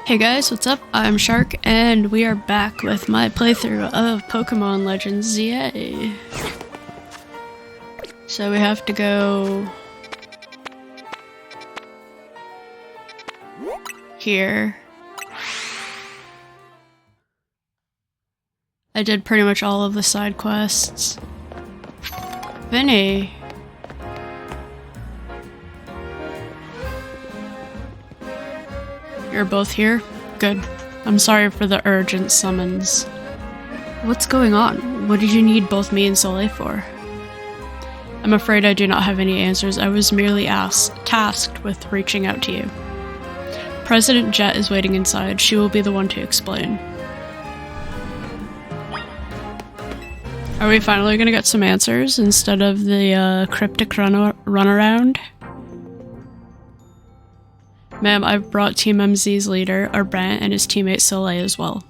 Hey guys, what's up? I'm Shark, and we are back with my playthrough of Pokemon Legends ZA. So we have to go here. I did pretty much all of the side quests. Vinny! You're both here? Good. I'm sorry for the urgent summons. What's going on? What did you need both me and Soleil for? I'm afraid I do not have any answers. I was merely tasked with reaching out to you. President Jet is waiting inside. She will be the one to explain. Are we finally gonna get some answers instead of the cryptic runaround? Ma'am, I've brought Team MZ's leader, Urban, and his teammate Soleil as well.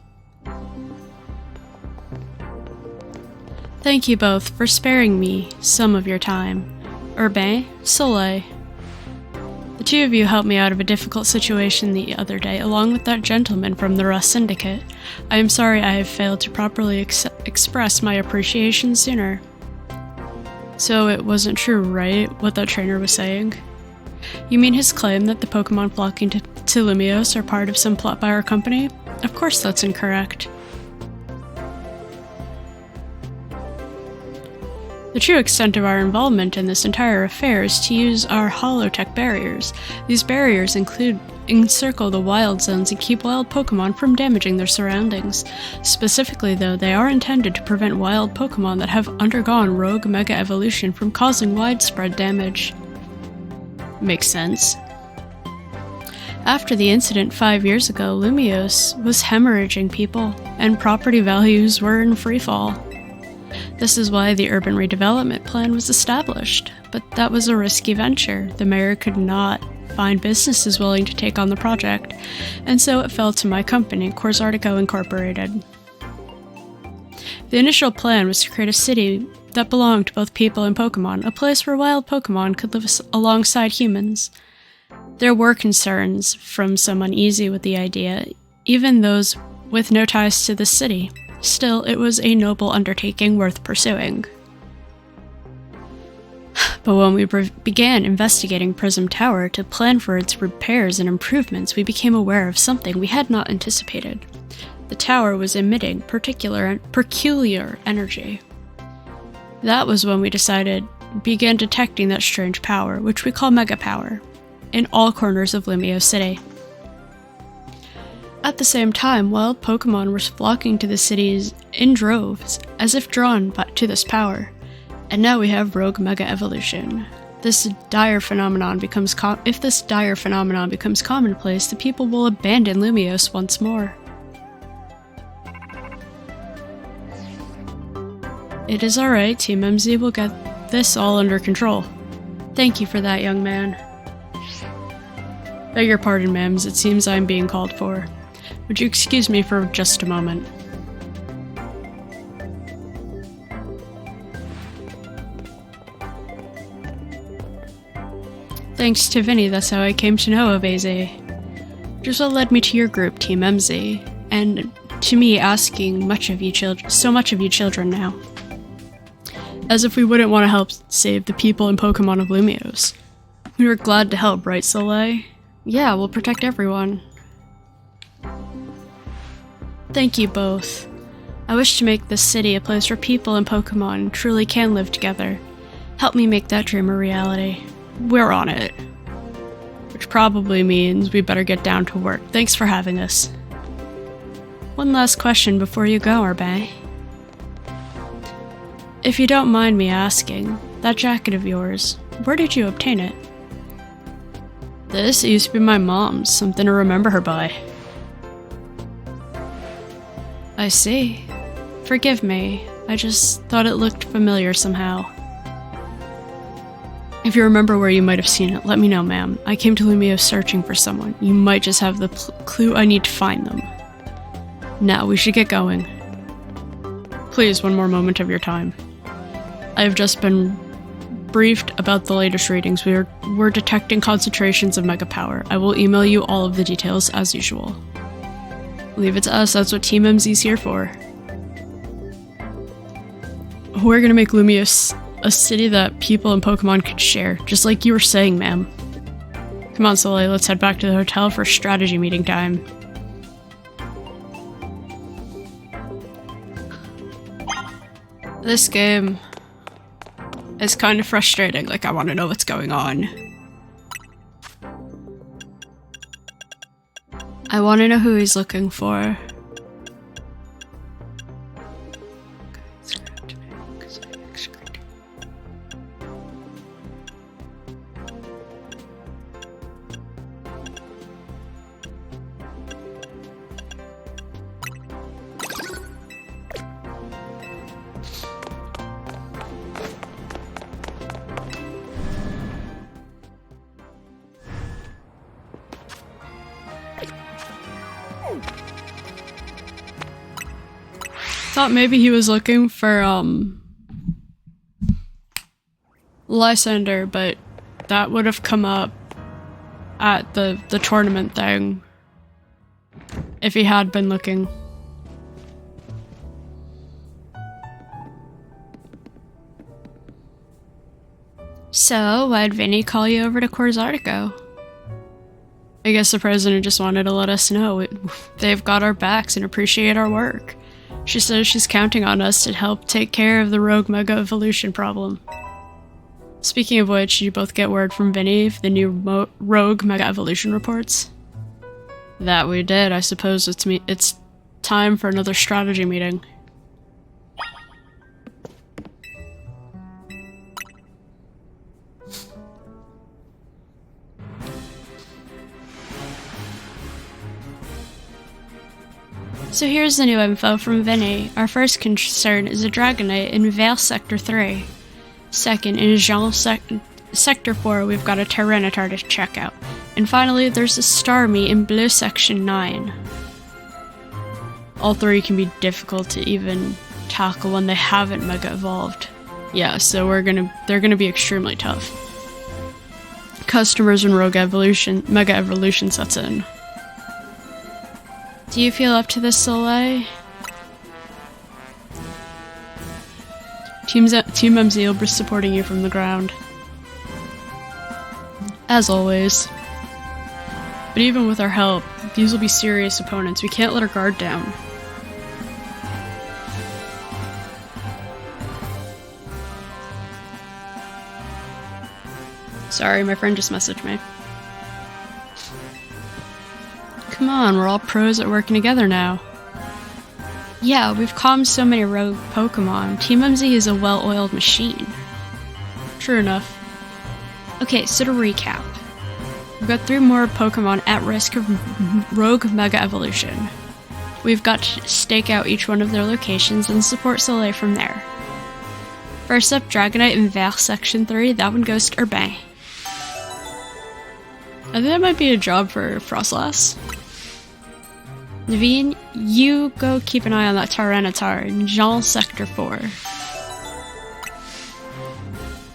Thank you both for sparing me some of your time. Urban, Soleil. The two of you helped me out of a difficult situation the other day, along with that gentleman from the Rust Syndicate. I am sorry I have failed to properly express my appreciation sooner. So it wasn't true, right, what that trainer was saying? You mean his claim that the Pokemon flocking to Lumiose are part of some plot by our company? Of course that's incorrect. The true extent of our involvement in this entire affair is to use our holotech barriers. These barriers encircle the wild zones and keep wild Pokemon from damaging their surroundings. Specifically though, they are intended to prevent wild Pokemon that have undergone rogue mega evolution from causing widespread damage. Makes sense. After the incident 5 years ago, Lumiose was hemorrhaging people, and property values were in freefall. This is why the urban redevelopment plan was established, but that was a risky venture. The mayor could not find businesses willing to take on the project, and so it fell to my company, Corsartico Incorporated. The initial plan was to create a city that belonged to both people and Pokemon, a place where wild Pokemon could live alongside humans. There were concerns from some uneasy with the idea, even those with no ties to the city. Still, it was a noble undertaking worth pursuing. But when we began investigating Prism Tower to plan for its repairs and improvements, we became aware of something we had not anticipated. The tower was emitting peculiar energy. That was when we began detecting that strange power, which we call Mega Power, in all corners of Lumiose City. At the same time, wild Pokemon were flocking to the cities in droves, as if drawn to this power. And now we have rogue Mega Evolution. If this dire phenomenon becomes commonplace, the people will abandon Lumiose once more. It is alright, Team MZ will get this all under control. Thank you for that, young man. Beg your pardon, ma'ams, it seems I am being called for. Would you excuse me for just a moment? Thanks to Vinny, that's how I came to know of AZ. Which is what led me to your group, Team MZ, and to me asking so much of you children now. As if we wouldn't want to help save the people and Pokemon of Lumiose. We were glad to help, right, Soleil? Yeah, we'll protect everyone. Thank you both. I wish to make this city a place where people and Pokemon truly can live together. Help me make that dream a reality. We're on it. Which probably means we better get down to work. Thanks for having us. One last question before you go, Urban. If you don't mind me asking, that jacket of yours, where did you obtain it? This used to be my mom's, something to remember her by. I see. Forgive me, I just thought it looked familiar somehow. If you remember where you might have seen it, let me know, ma'am. I came to Lumiose searching for someone. You might just have the clue I need to find them. Now, we should get going. Please, one more moment of your time. I have just been briefed about the latest readings. We're detecting concentrations of Mega Power. I will email you all of the details as usual. Leave it to us, that's what Team MZ's here for. We're gonna make Lumius a city that people and Pokemon could share, just like you were saying, ma'am. Come on, Soleil, let's head back to the hotel for strategy meeting time. This game is kind of frustrating, like I want to know what's going on. I want to know who he's looking for. Thought maybe he was looking for Lysander, but that would have come up at the tournament thing if he had been looking. So, why'd Vinny call you over to Corzartico? I guess the president just wanted to let us know they've got our backs and appreciate our work. She says she's counting on us to help take care of the rogue Mega Evolution problem. Speaking of which, did you both get word from Vinny for the new rogue Mega Evolution reports? That we did. I suppose it's time for another strategy meeting. So here's the new info from Vinny. Our first concern is a Dragonite in Vale Sector 3. Second, in Jean Sector 4, we've got a Tyranitar to check out. And finally, there's a Starmie in Blue Section 9. All three can be difficult to even tackle when they haven't Mega Evolved. Yeah, so they're gonna be extremely tough. Customers when Mega Evolution sets in. Do you feel up to this, Soleil? Team MZ will be supporting you from the ground. As always. But even with our help, these will be serious opponents. We can't let our guard down. Sorry, my friend just messaged me. Come on, we're all pros at working together now. Yeah, we've calmed so many rogue Pokemon. Team MZ is a well-oiled machine. True enough. Okay, so to recap. We've got 3 more Pokemon at risk of rogue Mega Evolution. We've got to stake out each one of their locations and support Soleil from there. First up, Dragonite in Vale Section 3, that one goes to Urbain. I think that might be a job for Frostlass. Naveen, you go keep an eye on that Tyranitar in Jean Sector 4.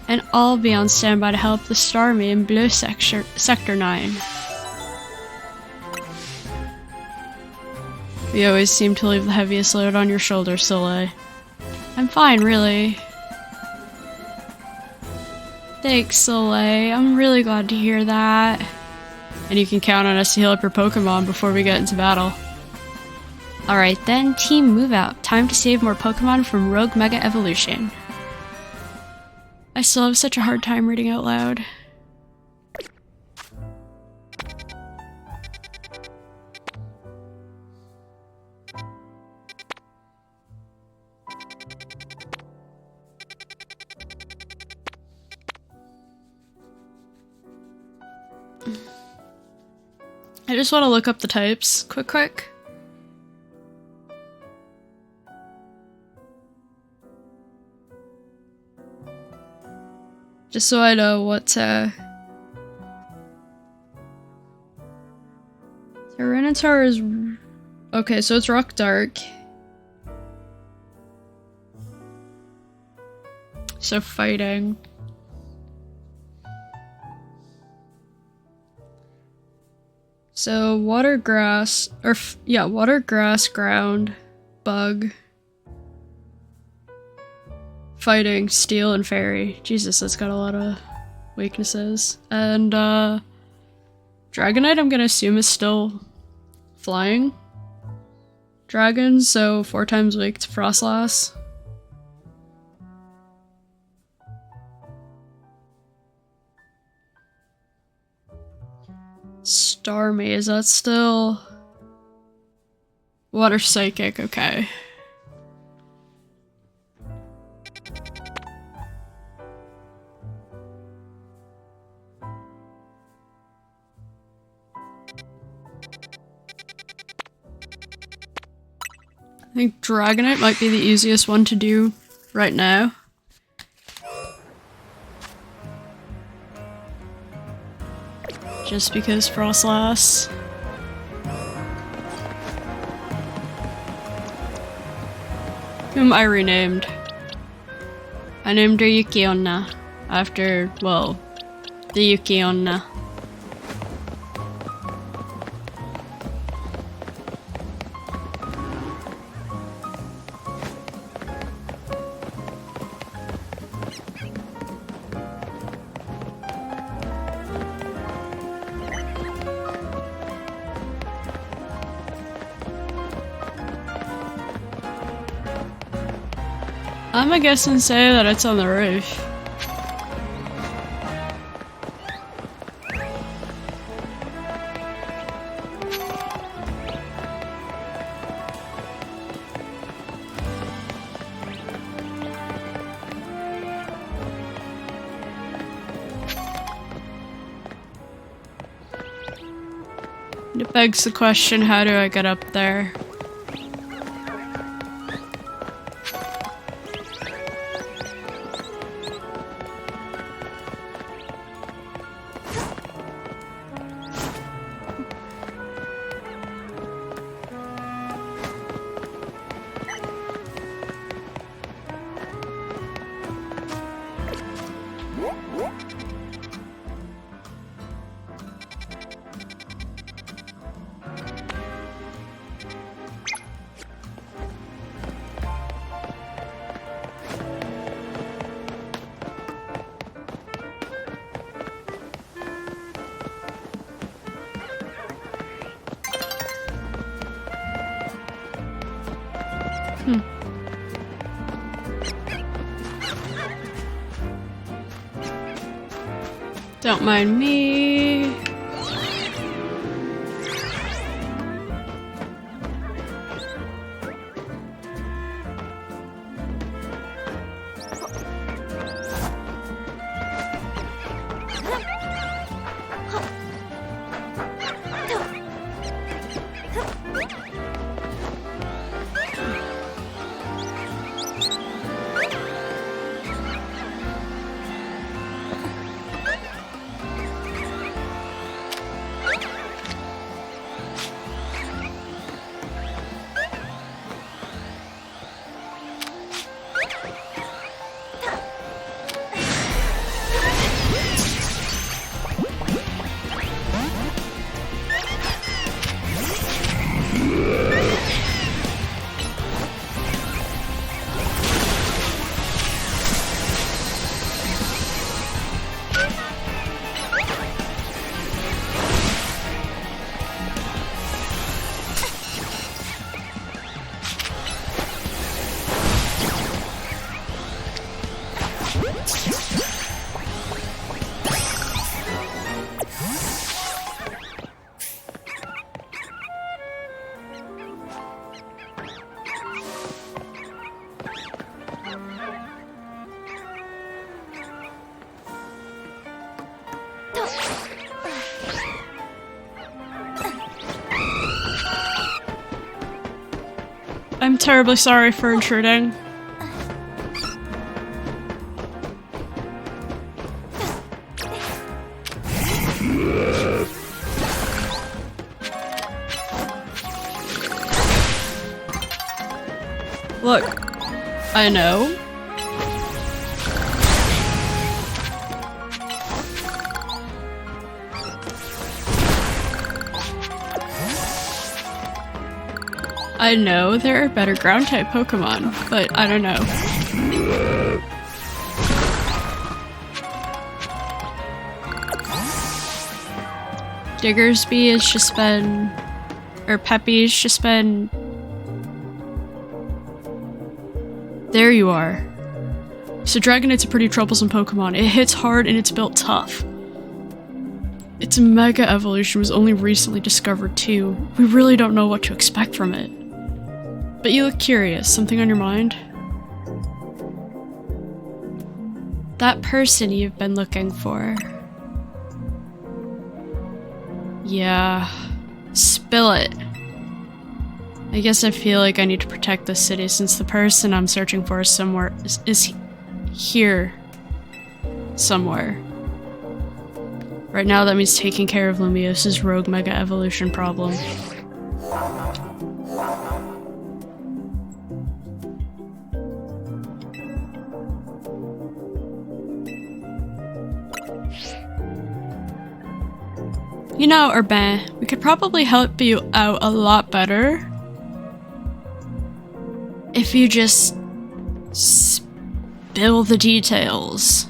And I'll be on standby to help the Starmie in Blue Sector 9. We always seem to leave the heaviest load on your shoulders, Soleil. I'm fine, really. Thanks, Soleil. I'm really glad to hear that. And you can count on us to heal up your Pokemon before we get into battle. Alright then, team move out. Time to save more Pokemon from Rogue Mega Evolution. I still have such a hard time reading out loud. I just want to look up the types quick. Just so I know what Tyranitar is... Okay, so it's Rock Dark. So fighting. So water grass, or water grass, ground, bug, fighting, steel, and fairy. Jesus, that's got a lot of weaknesses. And Dragonite, I'm gonna assume, is still flying dragon, so 4 times weak to Frostlass. Starmie, is that still water psychic? Okay. I think Dragonite might be the easiest one to do right now. Just because Frostlass. Whom I renamed. I named her Yukionna after, well, the Yukionna. I'm gonna guess and say that it's on the roof. It begs the question, how do I get up there? Don't mind me. I'm terribly sorry for intruding. Look, I know. I know there are better ground-type Pokemon, but I don't know. Diggersby has just been... or Peppy's just been... There you are. So Dragonite's a pretty troublesome Pokemon. It hits hard and it's built tough. Its Mega Evolution was only recently discovered too. We really don't know what to expect from it. But you look curious. Something on your mind? That person you've been looking for. Yeah. Spill it. I guess I feel like I need to protect this city since the person I'm searching for is somewhere is here somewhere. Right now that means taking care of Lumios's rogue Mega Evolution problem. You know, Urban, we could probably help you out a lot better if you just spill the details.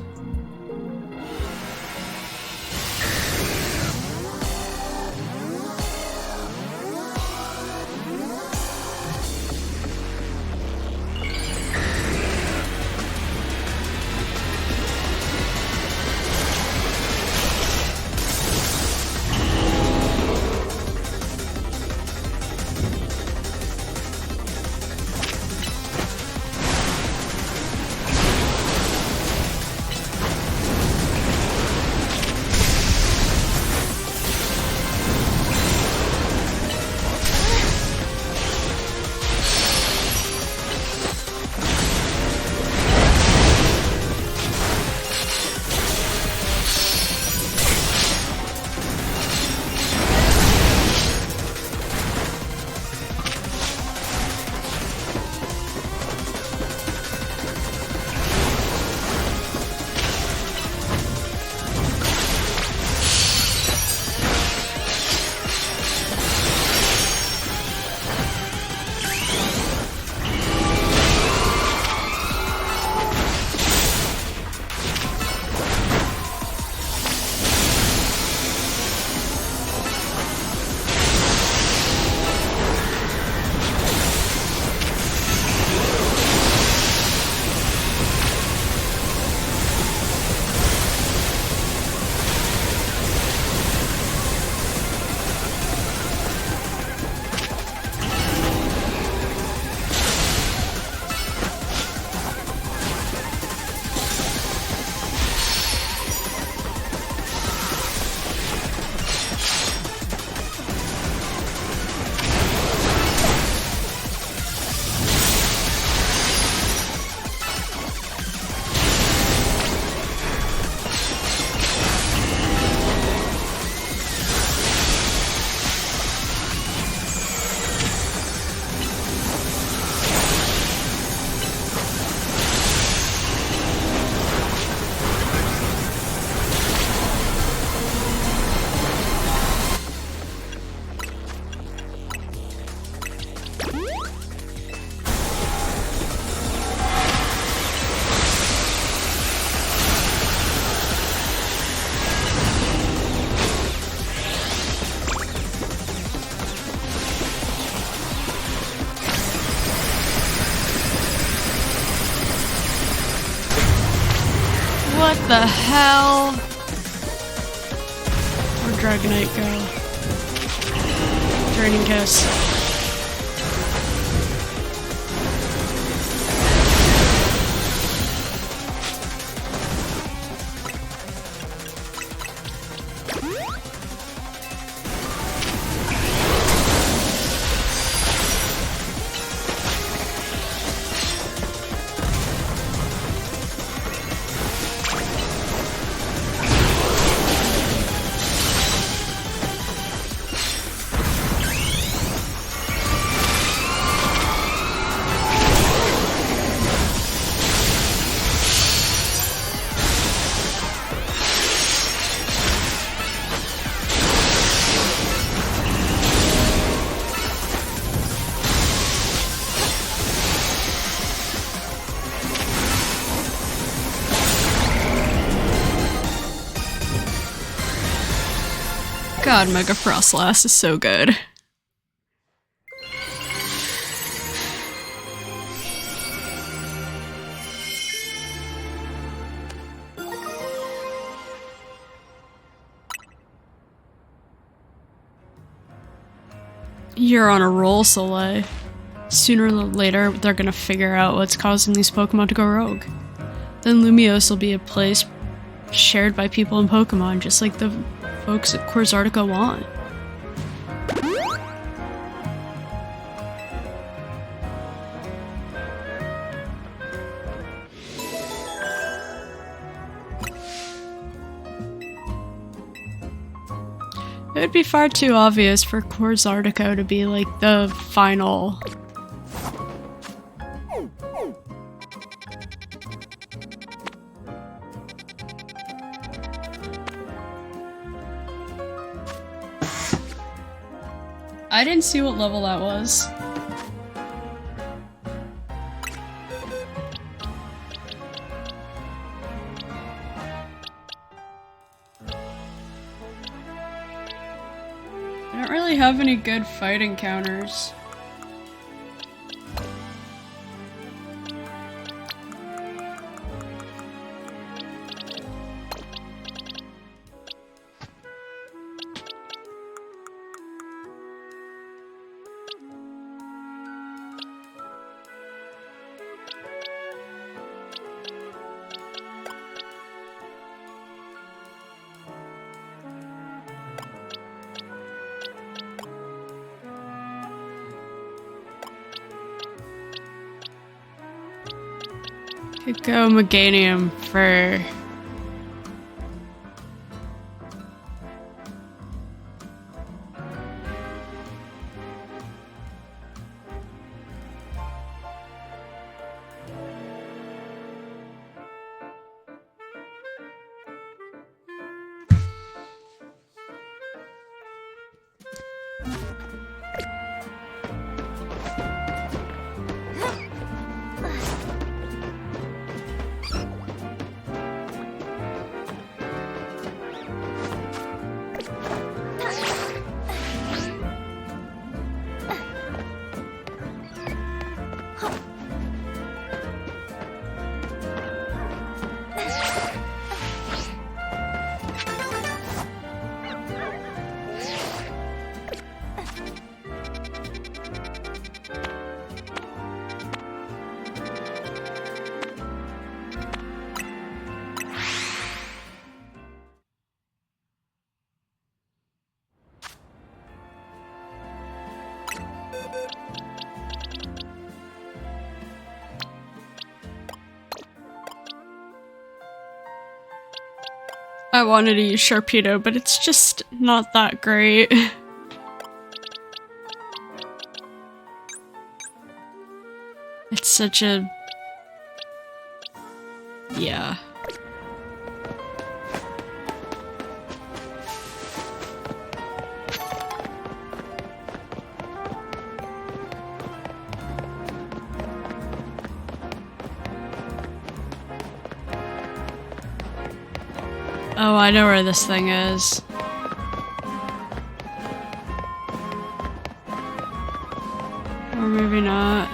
What the hell? Where'd Dragonite go? Draining Kiss. God, Mega Frostlass is so good. You're on a roll, Soleil. Sooner or later, they're gonna figure out what's causing these Pokemon to go rogue. Then Lumiose will be a place shared by people and Pokemon, just like the folks at Quartzartica want. It would be far too obvious for Quartzartica to be like the final. I didn't see what level that was. I don't really have any good fight encounters. Could go Meganium for... I wanted to use Sharpedo, but it's just not that great. It's such a... yeah. Oh, I know where this thing is. Or maybe not.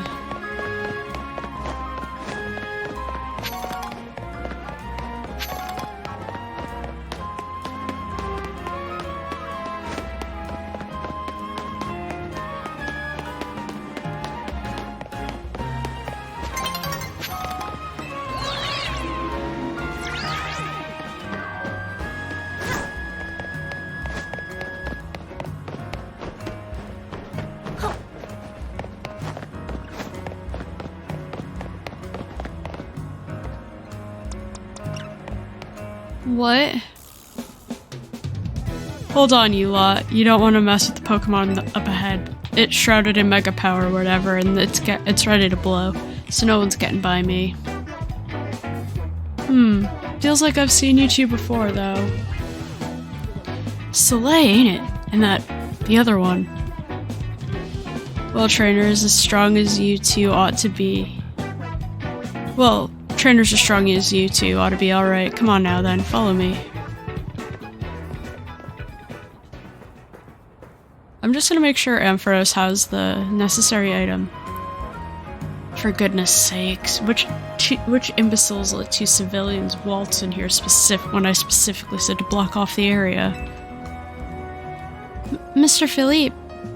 What? Hold on, you lot. You don't want to mess with the Pokemon up ahead. It's shrouded in Mega Power or whatever, and it's ready to blow, so no one's getting by me. Feels like I've seen you two before, though. Soleil, ain't it? And the other one. Well, trainers as strong as you two ought to be. Well, trainers as strong as you two ought to be alright. Come on now then, follow me. I'm just gonna make sure Ampharos has the necessary item. For goodness sakes, which imbeciles let two civilians waltz in here when I specifically said to block off the area? Mr. Philippe,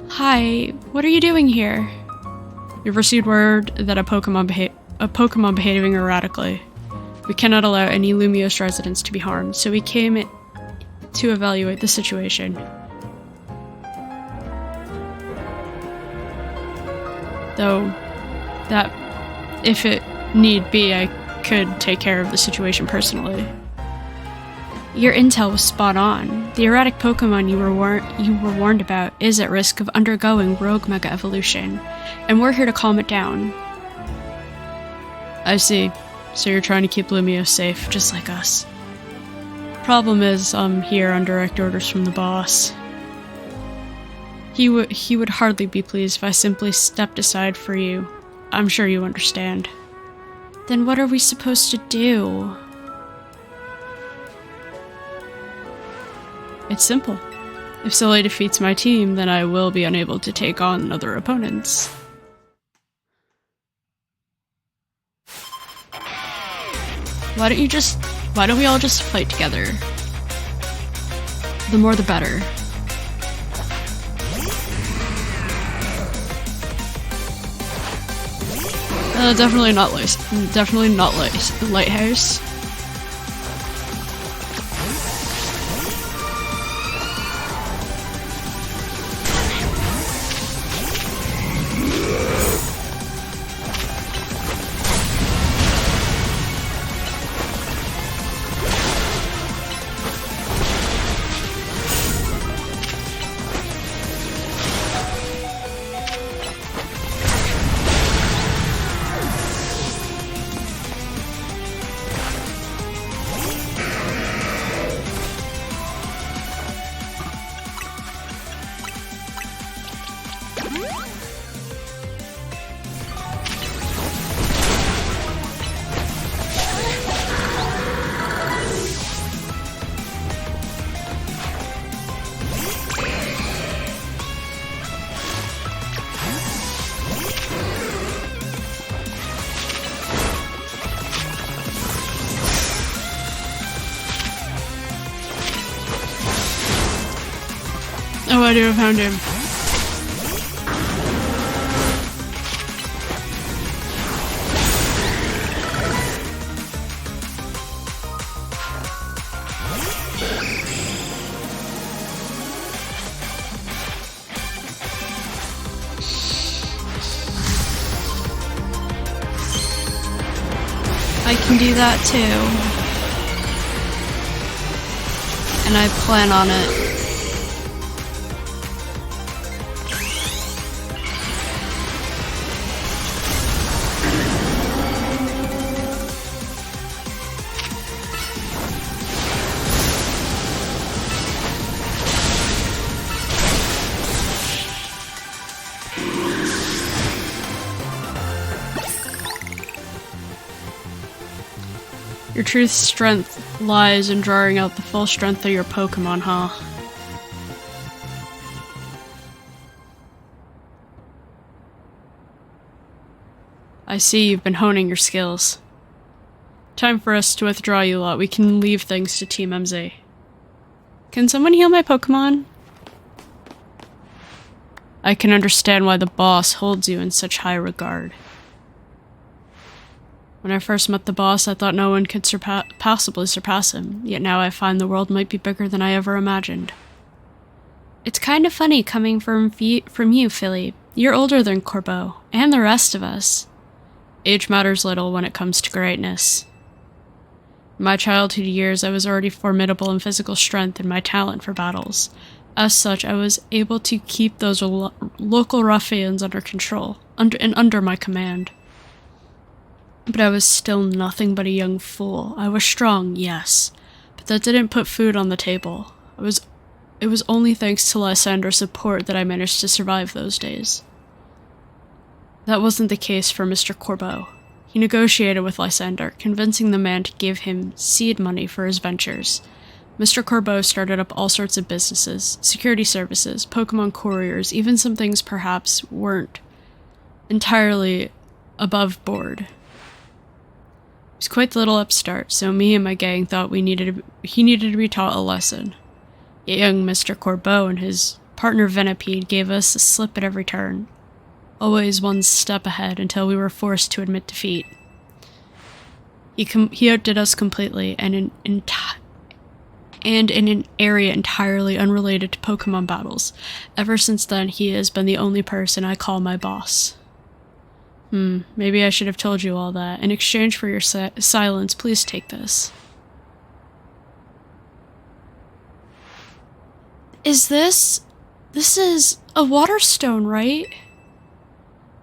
hi, what are you doing here? You've received word that a Pokemon behaving erratically. We cannot allow any Lumiose residents to be harmed, so we came to evaluate the situation. Though, that, if it need be, I could take care of the situation personally. Your intel was spot on. The erratic Pokemon you were warned about is at risk of undergoing rogue mega evolution, and we're here to calm it down. I see. So you're trying to keep Lumiose safe, just like us. Problem is, I'm here on direct orders from the boss. He would hardly be pleased if I simply stepped aside for you. I'm sure you understand. Then what are we supposed to do? It's simple. If Silly defeats my team, then I will be unable to take on other opponents. Why don't we all just fight together? The more the better. Definitely not Lighthouse. Oh, I do, I found him. I can do that too. And I plan on it. Your true strength lies in drawing out the full strength of your Pokemon, huh? I see you've been honing your skills. Time for us to withdraw, you lot. We can leave things to Team MZ. Can someone heal my Pokemon? I can understand why the boss holds you in such high regard. When I first met the boss, I thought no one could possibly surpass him, yet now I find the world might be bigger than I ever imagined. It's kind of funny coming from you, Philippe. You're older than Corbeau, and the rest of us. Age matters little when it comes to greatness. In my childhood years, I was already formidable in physical strength and my talent for battles. As such, I was able to keep those local ruffians under control, under my command. But I was still nothing but a young fool. I was strong, yes, but that didn't put food on the table. It was only thanks to Lysander's support that I managed to survive those days. That wasn't the case for Mr. Corbeau. He negotiated with Lysander, convincing the man to give him seed money for his ventures. Mr. Corbeau started up all sorts of businesses, security services, Pokemon couriers, even some things perhaps weren't entirely above board. He was quite the little upstart, so me and my gang thought he needed to be taught a lesson. Young Mr. Corbeau and his partner Venipede gave us a slip at every turn, always one step ahead until we were forced to admit defeat. He outdid us completely, and in an area entirely unrelated to Pokemon battles. Ever since then, he has been the only person I call my boss. Maybe I should have told you all that. In exchange for your silence, please take this. This is a water stone, right?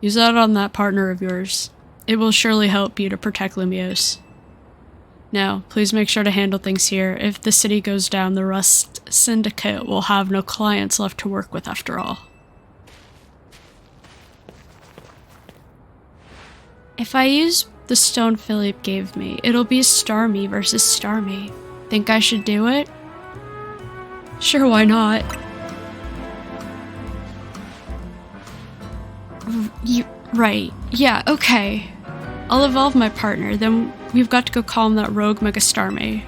Use that on that partner of yours. It will surely help you to protect Lumiose. Now, please make sure to handle things here. If the city goes down, the Rust Syndicate will have no clients left to work with after all. If I use the stone Philippe gave me, it'll be Starmie versus Starmie. Think I should do it? Sure, why not? Right. Yeah, okay. I'll evolve my partner, then we've got to go calm that rogue Mega Starmie.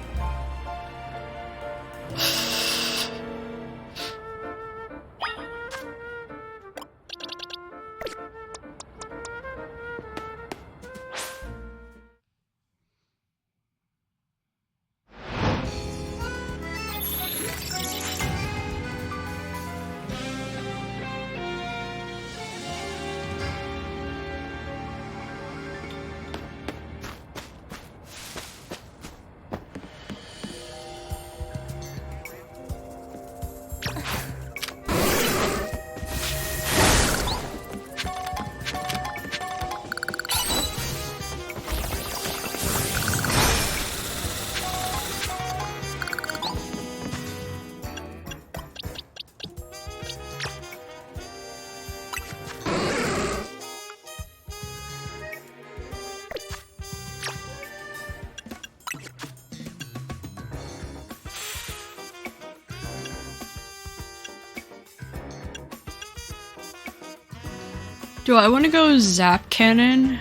Do I want to go Zap Cannon?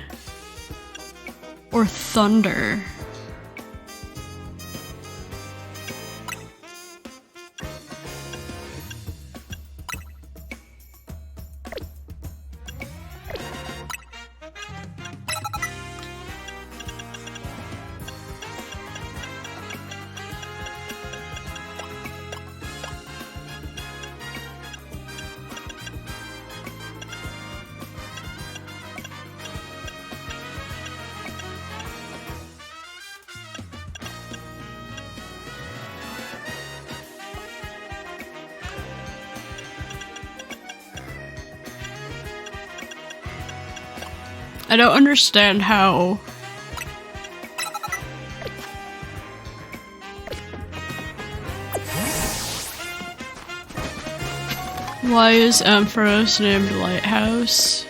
Or Thunder? I don't understand how... Why is Ampharos named Lighthouse?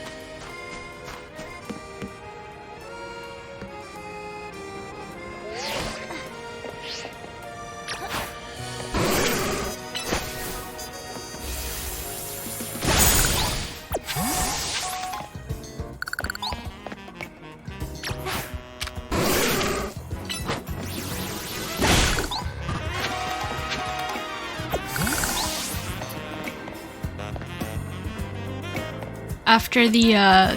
After yeah,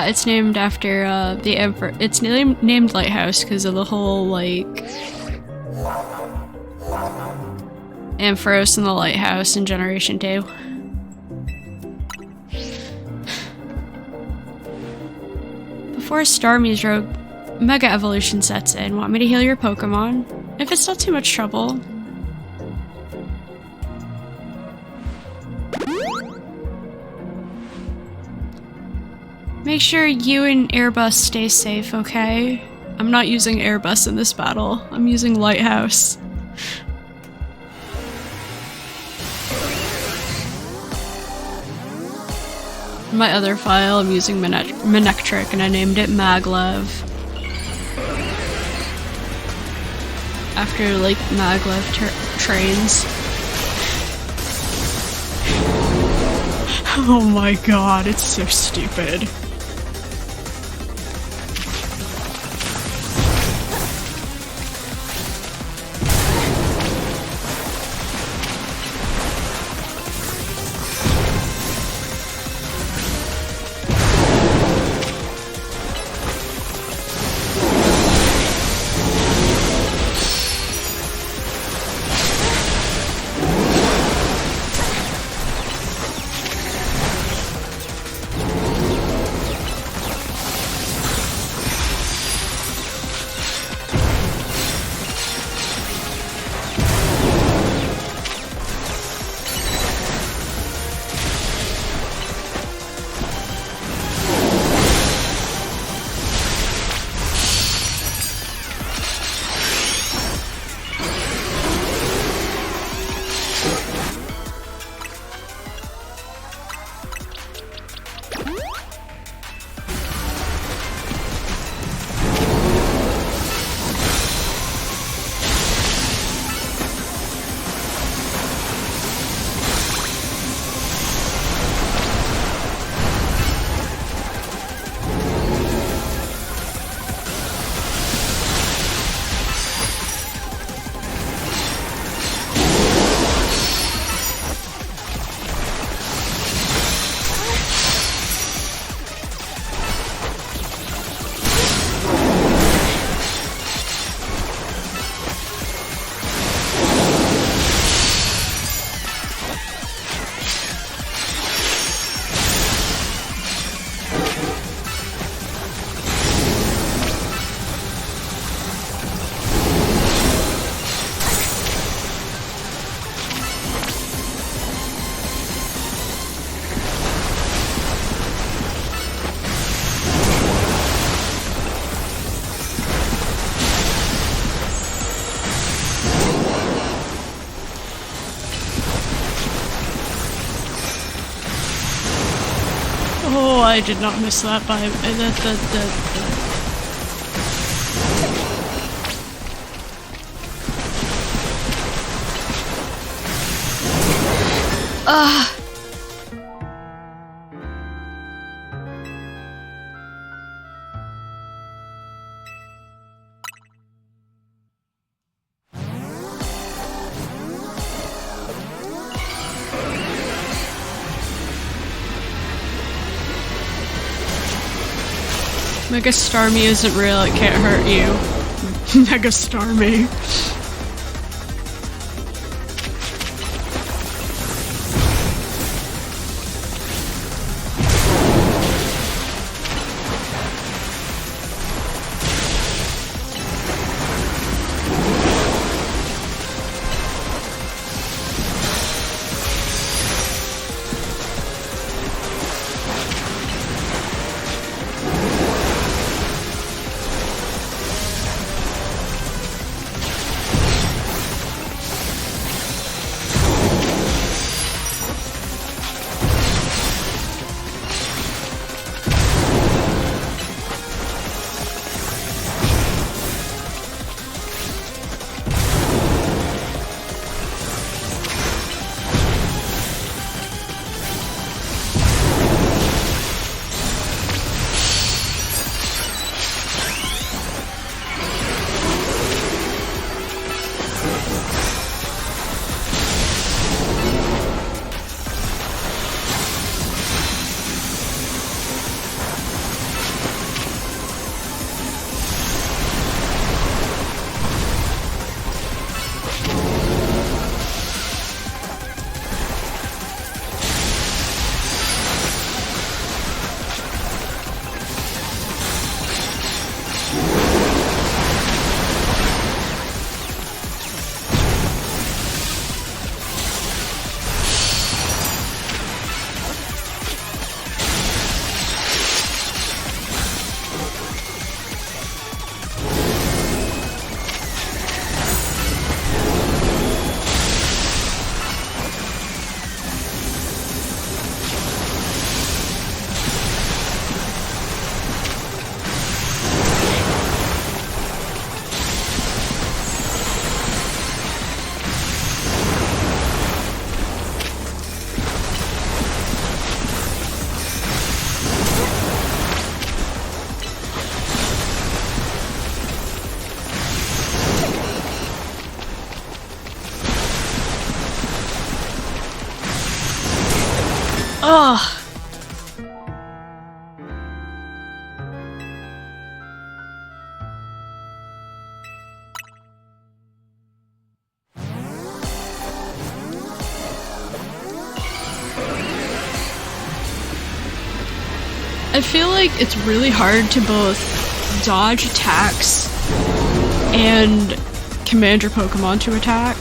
it's named after the Emperor. It's named Lighthouse because of the whole like Ampharos and the Lighthouse in Generation 2. Before Starmie's rogue Mega Evolution sets in, want me to heal your Pokemon? If it's not too much trouble. Make sure you and Airbus stay safe, okay? I'm not using Airbus in this battle. I'm using Lighthouse. In my other file, I'm using Manectric, and I named it Maglev. after like maglev trains. Oh my god, it's so stupid. Oh, I did not miss that by Mega Starmie isn't real, it can't hurt you. Mega Starmie. Ugh. I feel like it's really hard to both dodge attacks and command your Pokemon to attack.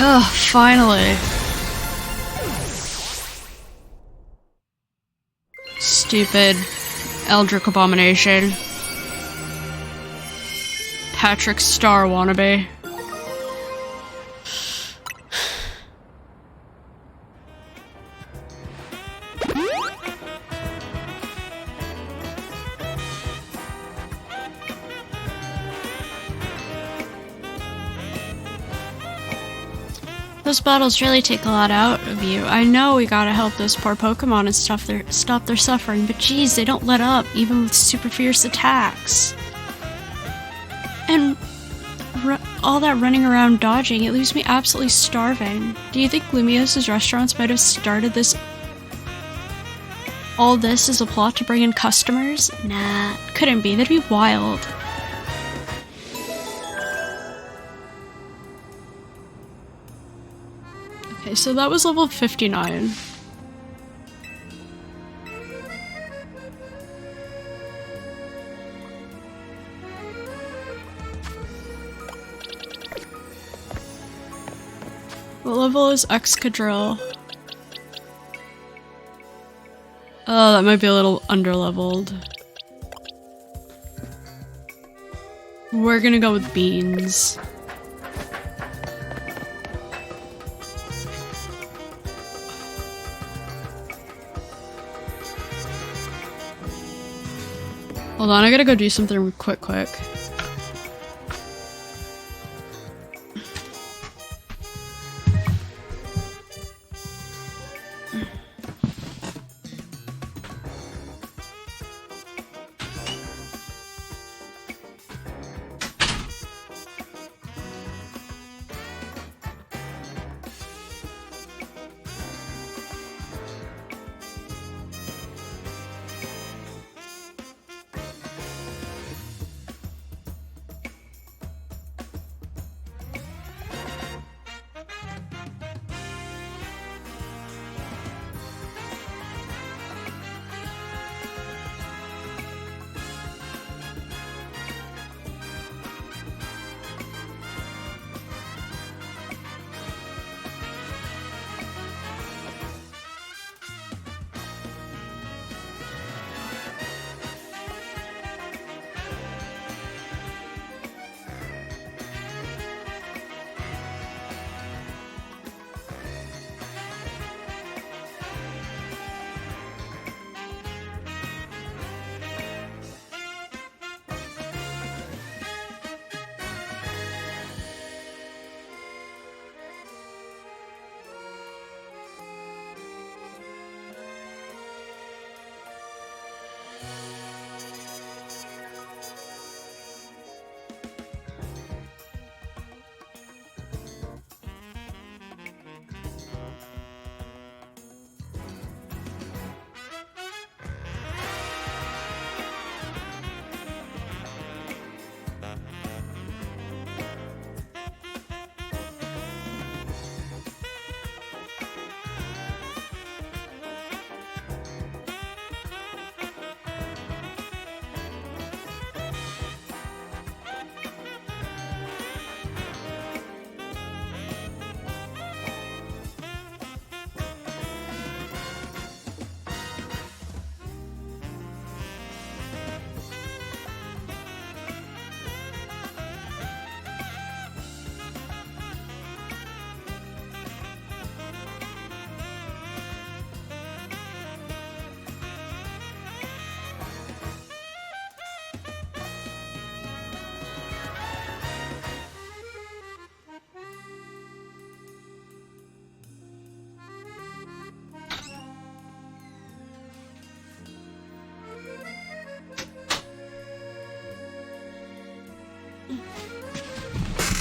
Ugh, finally. Stupid Eldritch Abomination. Patrick Star wannabe. Those battles really take a lot out of you. I know we gotta help those poor Pokemon and stop their suffering, but geez, they don't let up, even with super fierce attacks. And all that running around dodging, it leaves me absolutely starving. Do you think Lumios's restaurants might have started all this as a plot to bring in customers? Nah, couldn't be. That'd be wild. Okay, so that was level 59. What level is Excadrill? Oh, that might be a little underleveled. We're gonna go with Beans. Hold on, I gotta go do something quick.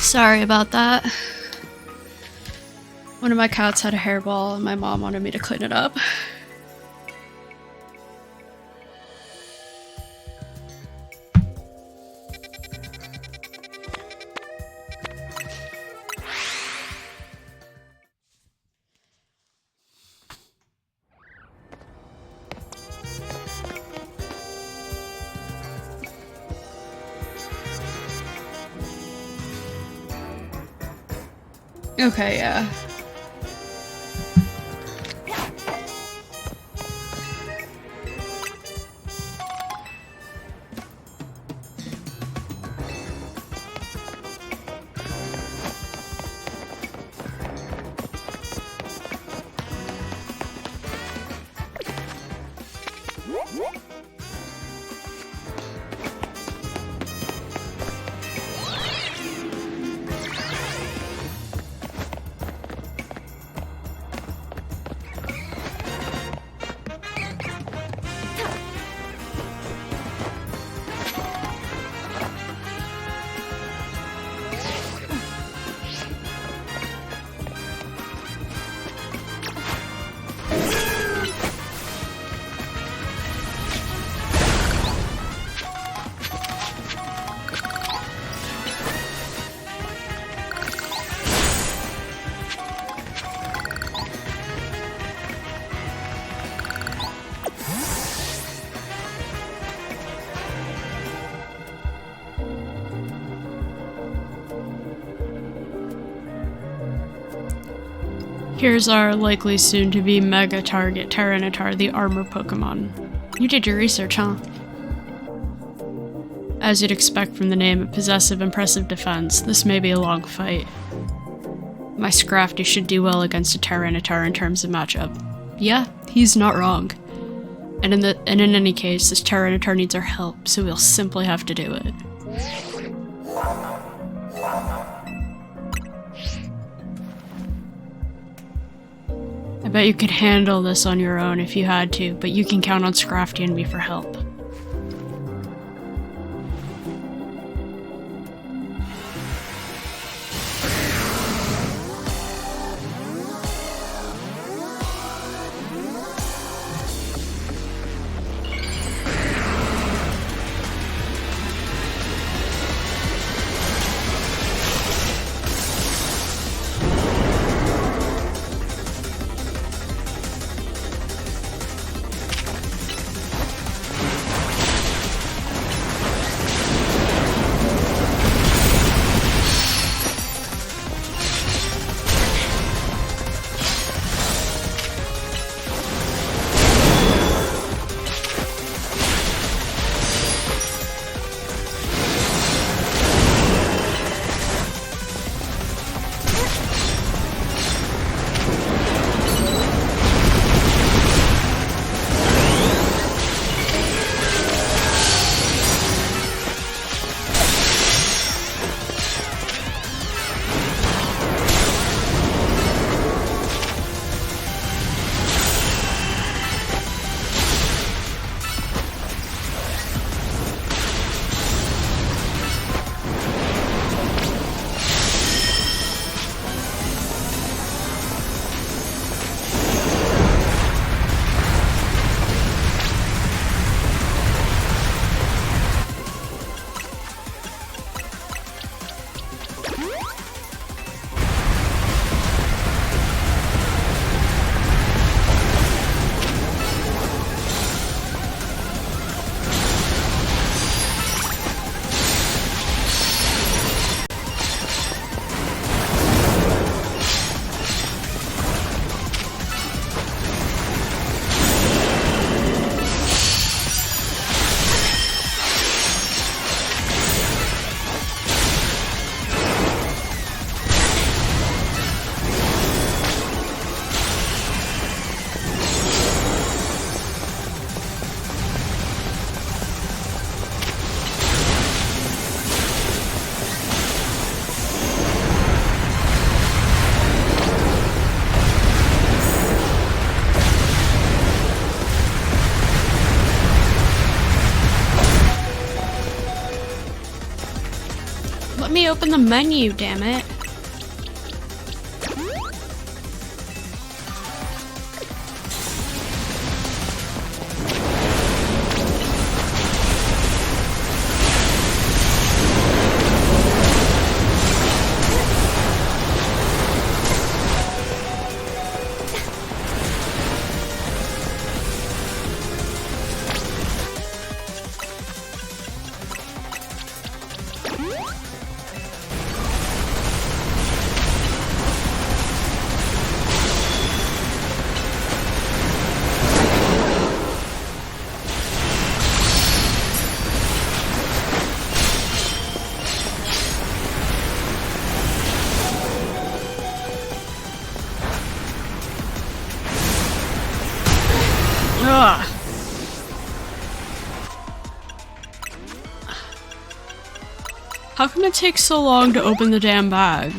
Sorry about that. One of my cats had a hairball and my mom wanted me to clean it up. Okay, yeah. Here's our likely soon-to-be mega target, Tyranitar, the armor Pokemon. You did your research, huh? As you'd expect from the name, a possessive, impressive defense, this may be a long fight. My Scrafty should do well against a Tyranitar in terms of matchup. Yeah, he's not wrong. And in any case, this Tyranitar needs our help, so we'll simply have to do it. I bet you could handle this on your own if you had to, but you can count on Scrafty and me for help. Let me open the menu, damn it. Ugh. How come it takes so long to open the damn bag?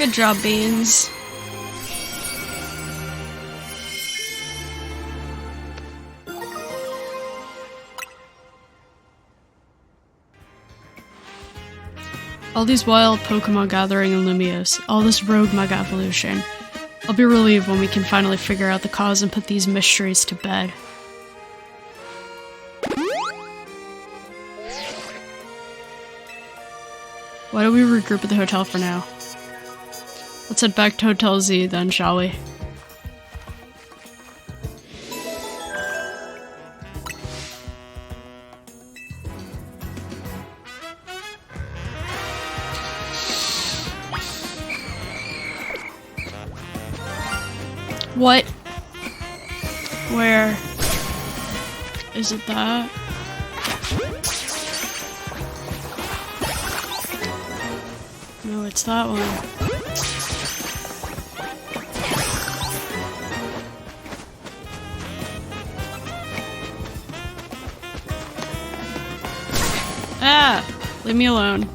Good job, Beans. All these wild Pokemon gathering in Lumiose, all this rogue Mega Evolution. I'll be relieved when we can finally figure out the cause and put these mysteries to bed. Why don't we regroup at the hotel for now? Let's head back to Hotel Z then, shall we? What? Where? Is it that? No, it's that one. Ah! Leave me alone.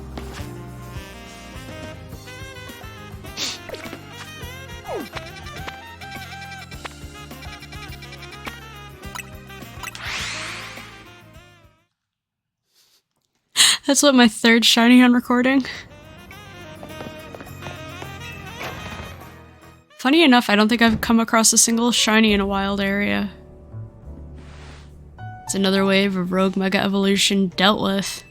That's what, my third shiny on recording? Funny enough, I don't think I've come across a single shiny in a wild area. It's another wave of rogue Mega Evolution dealt with.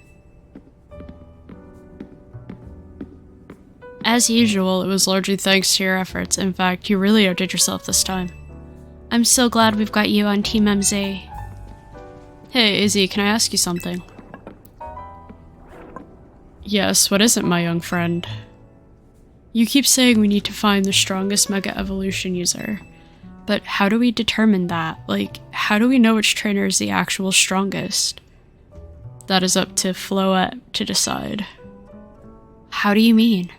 As usual, it was largely thanks to your efforts. In fact, you really outdid yourself this time. I'm so glad we've got you on Team MZ. Hey, Izzy, can I ask you something? Yes, what is it, my young friend? You keep saying we need to find the strongest Mega Evolution user. But how do we determine that? Like, how do we know which trainer is the actual strongest? That is up to Floette to decide. How do you mean?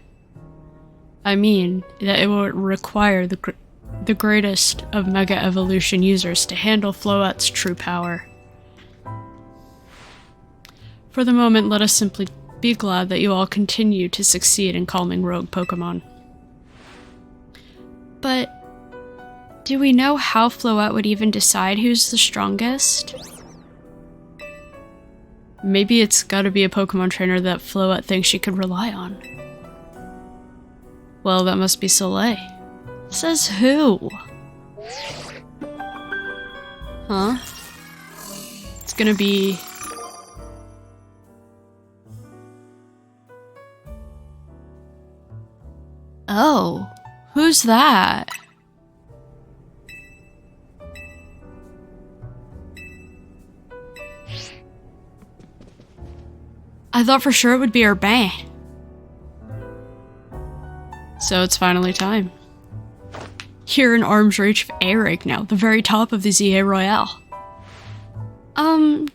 I mean that it will require the greatest of Mega Evolution users to handle Floette's true power. For the moment, let us simply be glad that you all continue to succeed in calming rogue Pokemon. But do we know how Floette would even decide who's the strongest? Maybe it's gotta be a Pokemon trainer that Floette thinks she could rely on. Well, that must be Soleil. Says who? Huh? It's gonna be... Oh, who's that? I thought for sure it would be Urbain. So it's finally time. Here in arm's reach of A-Rank now, the very top of the ZA Royale.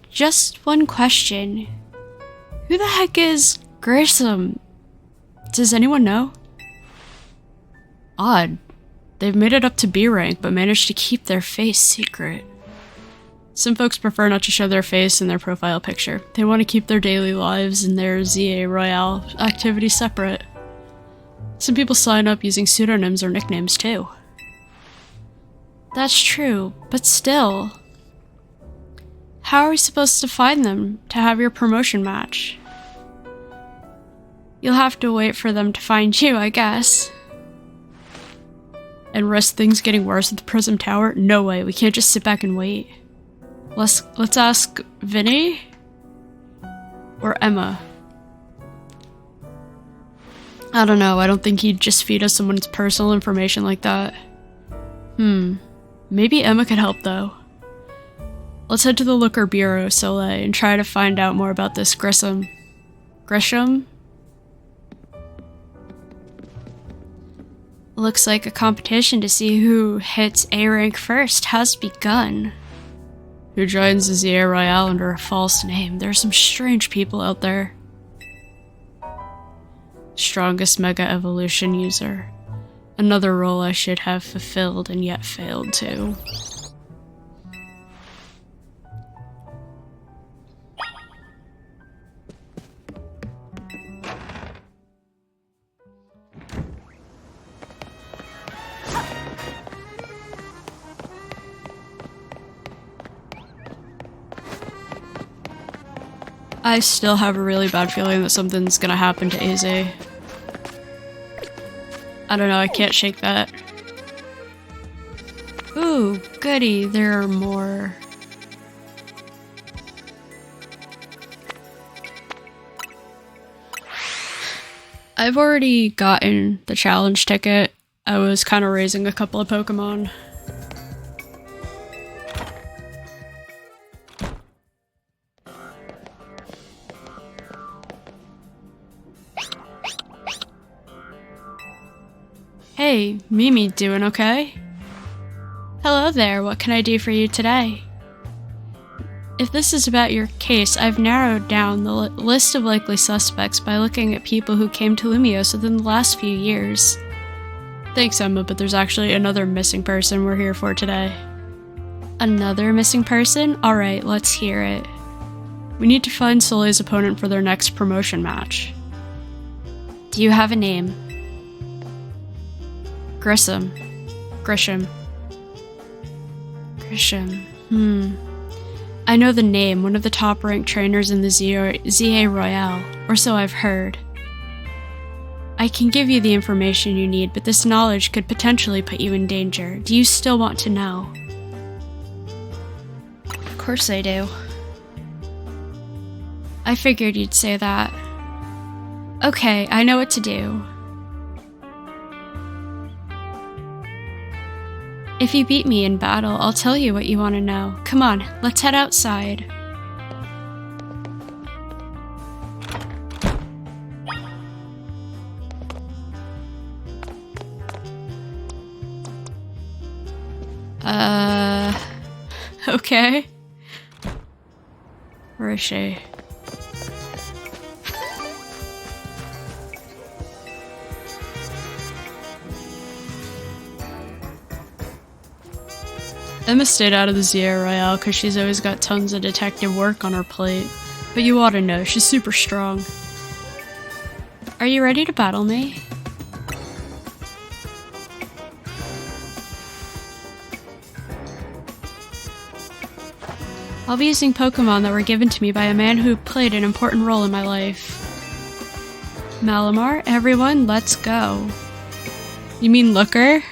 Just one question. Who the heck is Grissom? Does anyone know? Odd. They've made it up to B rank, but managed to keep their face secret. Some folks prefer not to show their face in their profile picture. They want to keep their daily lives and their ZA Royale activities separate. Some people sign up using pseudonyms or nicknames too. That's true, but still. How are we supposed to find them to have your promotion match? You'll have to wait for them to find you, I guess. And risk things getting worse at the Prism Tower? No way, we can't just sit back and wait. Let's ask Vinny? Or Emma? I don't know, I don't think he'd just feed us someone's personal information like that. Maybe Emma could help though. Let's head to the Looker Bureau, Soleil, and try to find out more about this Grissom. Grisham? Looks like a competition to see who hits A rank first has begun. Who joins the ZA Royale under a false name? There are some strange people out there. Strongest Mega Evolution user. Another role I should have fulfilled and yet failed to. I still have a really bad feeling that something's gonna happen to AZ. I don't know, I can't shake that. Ooh, goody, there are more. I've already gotten the challenge ticket. I was kind of raising a couple of Pokemon. Hey, Mimi, doing okay? Hello there, what can I do for you today? If this is about your case, I've narrowed down the list of likely suspects by looking at people who came to Lumiose within the last few years. Thanks, Emma, but there's actually another missing person we're here for today. Another missing person? Alright, let's hear it. We need to find Soleil's opponent for their next promotion match. Do you have a name? Grisham. I know the name, one of the top-ranked trainers in the ZA Royale, or so I've heard. I can give you the information you need, but this knowledge could potentially put you in danger. Do you still want to know? Of course I do. I figured you'd say that. Okay, I know what to do. If you beat me in battle, I'll tell you what you want to know. Come on, let's head outside. Okay. Where is she? Emma stayed out of the ZA Royale because she's always got tons of detective work on her plate. But you ought to know, she's super strong. Are you ready to battle me? I'll be using Pokemon that were given to me by a man who played an important role in my life. Malamar, everyone, let's go. You mean Looker?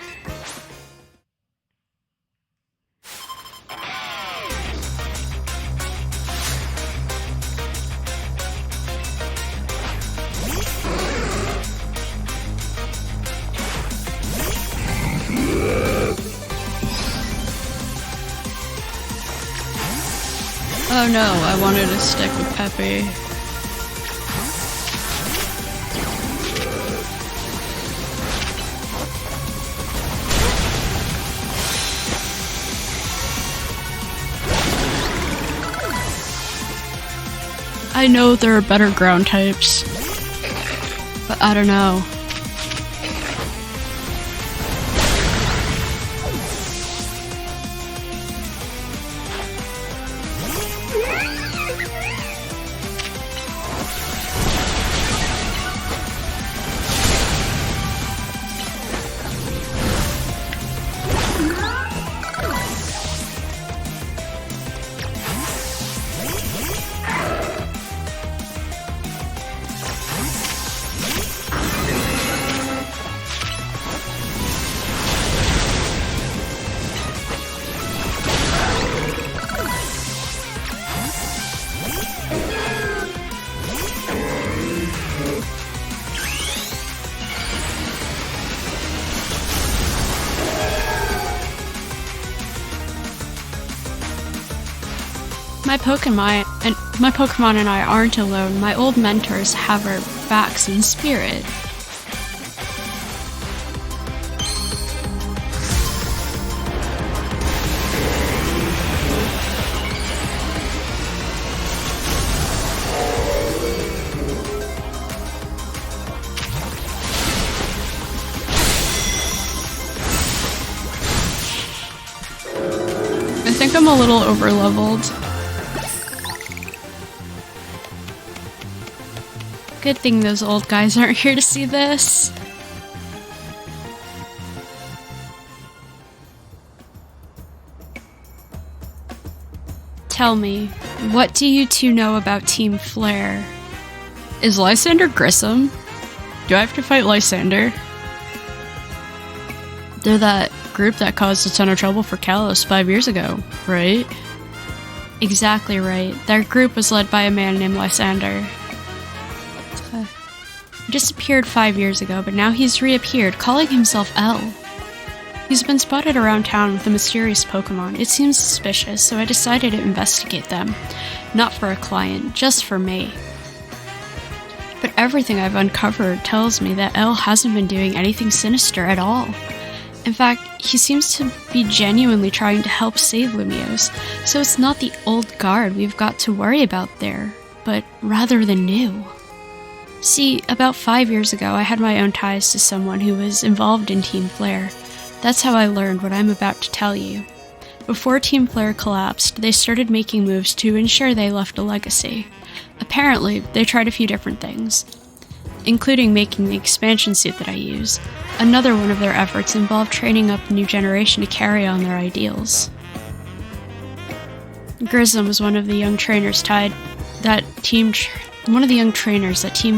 Oh no, I wanted to stick with Peppy. I know there are better ground types, but I don't know. My Pokemon and I aren't alone. My old mentors have our backs in spirit. I think I'm a little overleveled. Good thing those old guys aren't here to see this. Tell me, what do you two know about Team Flare? Is Lysander Grissom? Do I have to fight Lysander? They're that group that caused a ton of trouble for Kalos 5 years ago, right? Exactly right. That group was led by a man named Lysander. He disappeared 5 years ago, but now he's reappeared, calling himself L. He's been spotted around town with a mysterious Pokemon. It seems suspicious, so I decided to investigate them. Not for a client, just for me. But everything I've uncovered tells me that L hasn't been doing anything sinister at all. In fact, he seems to be genuinely trying to help save Lumiose, so it's not the old guard we've got to worry about there, but rather the new. See, about 5 years ago, I had my own ties to someone who was involved in Team Flare. That's how I learned what I'm about to tell you. Before Team Flare collapsed, they started making moves to ensure they left a legacy. Apparently, they tried a few different things, including making the expansion suit that I use. Another one of their efforts involved training up the new generation to carry on their ideals. Grissom was one of the young trainers that Team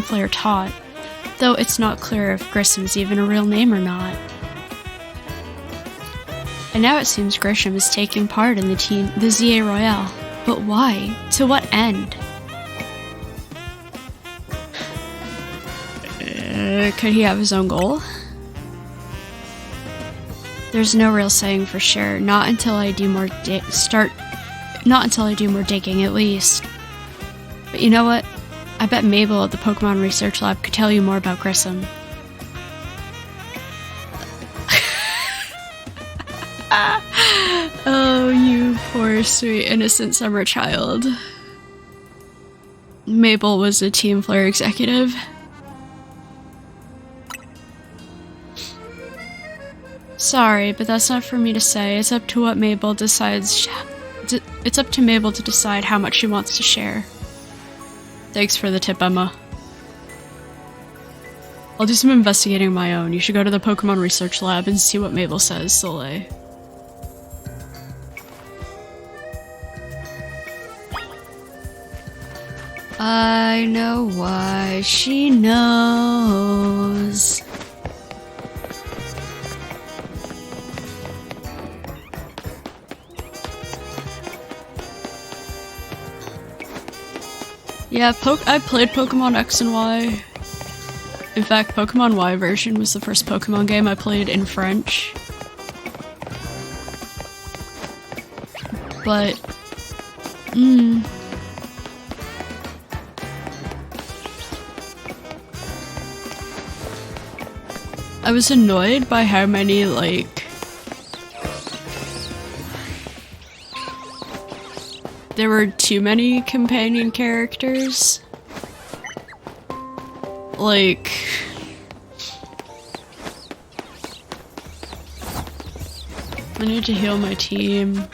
Flare taught, though it's not clear if Grissom's even a real name or not. And now it seems Grissom is taking part in the ZA Royale. But why? To what end? Could he have his own goal? There's no real saying for sure. Not until I do more digging, at least. But you know what? I bet Mabel at the Pokemon Research Lab could tell you more about Grissom. Oh, you poor, sweet, innocent summer child. Mabel was a Team Flare executive. Sorry, but that's not for me to say. It's up to what Mabel decides. It's up to Mabel to decide how much she wants to share. Thanks for the tip, Emma. I'll do some investigating of my own. You should go to the Pokemon Research Lab and see what Mabel says, Soleil. I know why she knows. Yeah, I played Pokemon X and Y. In fact, Pokemon Y version was the first Pokemon game I played in French. But, I was annoyed by how many, there were too many companion characters. I need to heal my team.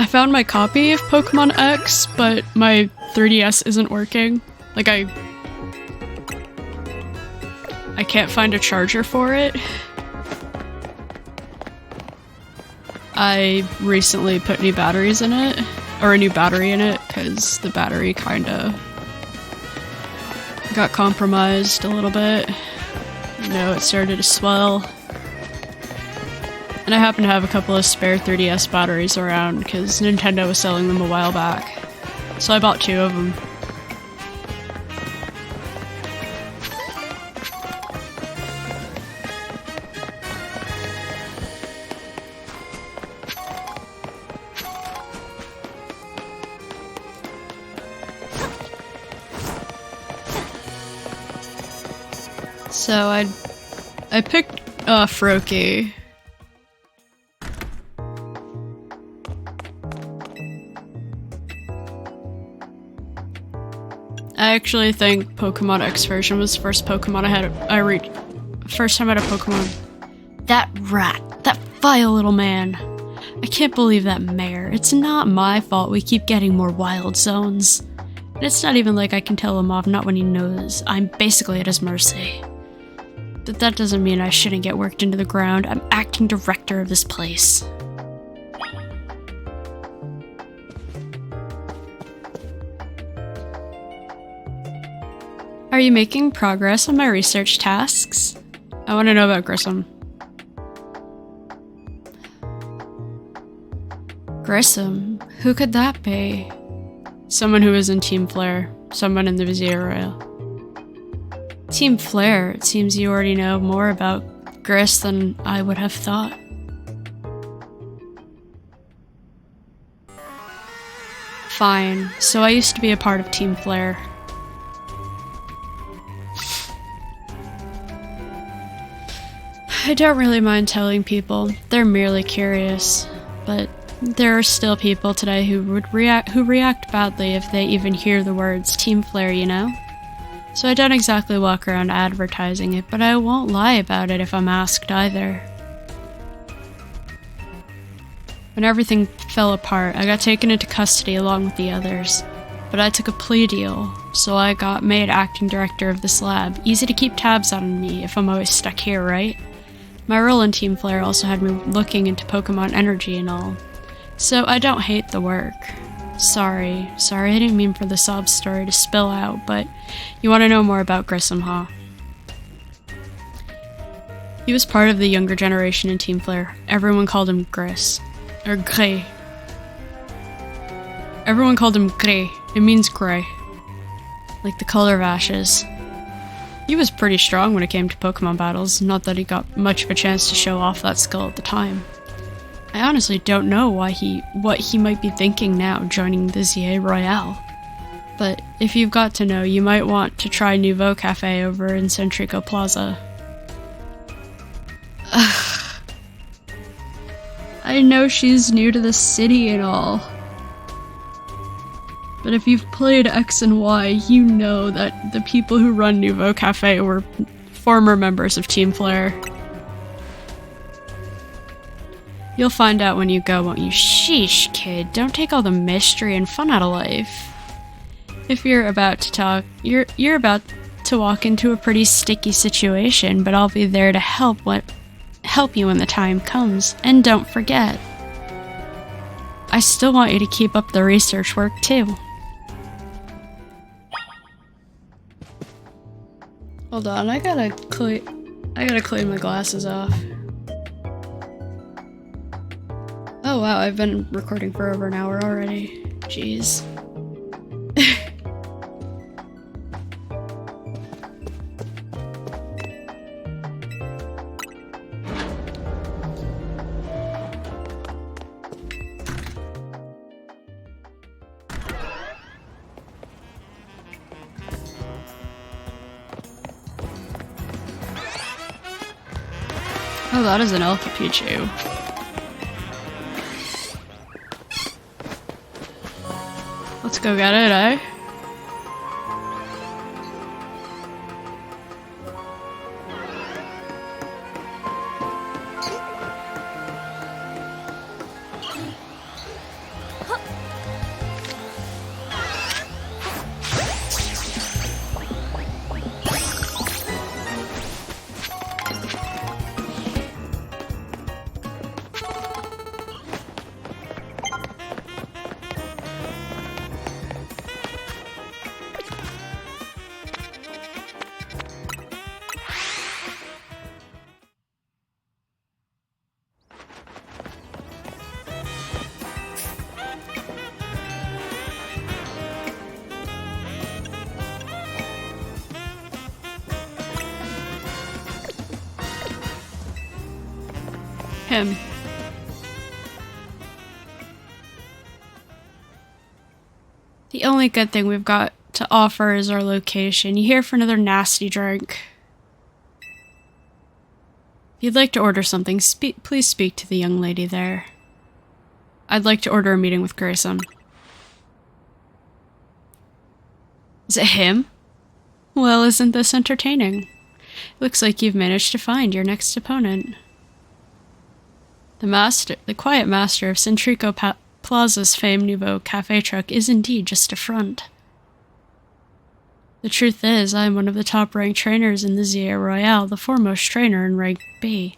I found my copy of Pokemon X, but my 3DS isn't working. I can't find a charger for it. I recently put new batteries in it, or a new battery in it, because the battery kinda got compromised a little bit. It started to swell. And I happen to have a couple of spare 3DS batteries around because Nintendo was selling them a while back. So I bought 2 of them. So I picked Froakie. I actually think Pokemon X version was the first Pokemon first time I had a Pokemon That rat. That vile little man. I can't believe that mayor. It's not my fault we keep getting more wild zones. And it's not even like I can tell him off, not when he knows I'm basically at his mercy. But that doesn't mean I shouldn't get worked into the ground. I'm acting director of this place. Are you making progress on my research tasks? I want to know about Grissom. Grissom? Who could that be? Someone who was in Team Flare. Someone in the Vizier Royal. Team Flare, it seems you already know more about Gris than I would have thought. Fine, so I used to be a part of Team Flare. I don't really mind telling people, they're merely curious, but there are still people today who react badly if they even hear the words Team Flare, you know? So I don't exactly walk around advertising it, but I won't lie about it if I'm asked either. When everything fell apart, I got taken into custody along with the others. But I took a plea deal, so I got made acting director of this lab. Easy to keep tabs on me if I'm always stuck here, right? My role in Team Flare also had me looking into Pokemon energy and all. So I don't hate the work. Sorry, I didn't mean for the sob story to spill out, but you want to know more about Grissom, huh? He was part of the younger generation in Team Flare. Everyone called him Gris. Or Grey. Everyone called him Grey. It means grey. Like the color of ashes. He was pretty strong when it came to Pokemon battles, not that he got much of a chance to show off that skill at the time. I honestly don't know what he might be thinking now joining the Vizier Royal. But if you've got to know, you might want to try Nouveau Cafe over in Centrico Plaza. Ugh. I know she's new to the city and all. But if you've played X and Y, you know that the people who run Nouveau Cafe were former members of Team Flare. You'll find out when you go, won't you? Sheesh, kid, don't take all the mystery and fun out of life. If you're about to talk, you're about to walk into a pretty sticky situation, but I'll be there to help you when the time comes. And don't forget, I still want you to keep up the research work too. Hold on, I gotta clean my glasses off. Oh wow, I've been recording for over an hour already. Jeez. Oh, that is an Alpha Pichu. Let's go get it, eh? Him. The only good thing we've got to offer is our location. You here for another nasty drink? If you'd like to order something, please speak to the young lady there. I'd like to order a meeting with Grissom. Is it him? Well, isn't this entertaining? Looks like you've managed to find your next opponent. The quiet master of Centrico Plaza's famed Nouveau cafe truck is indeed just a front. The truth is, I am one of the top-ranked trainers in the Zia Royale, the foremost trainer in rank B,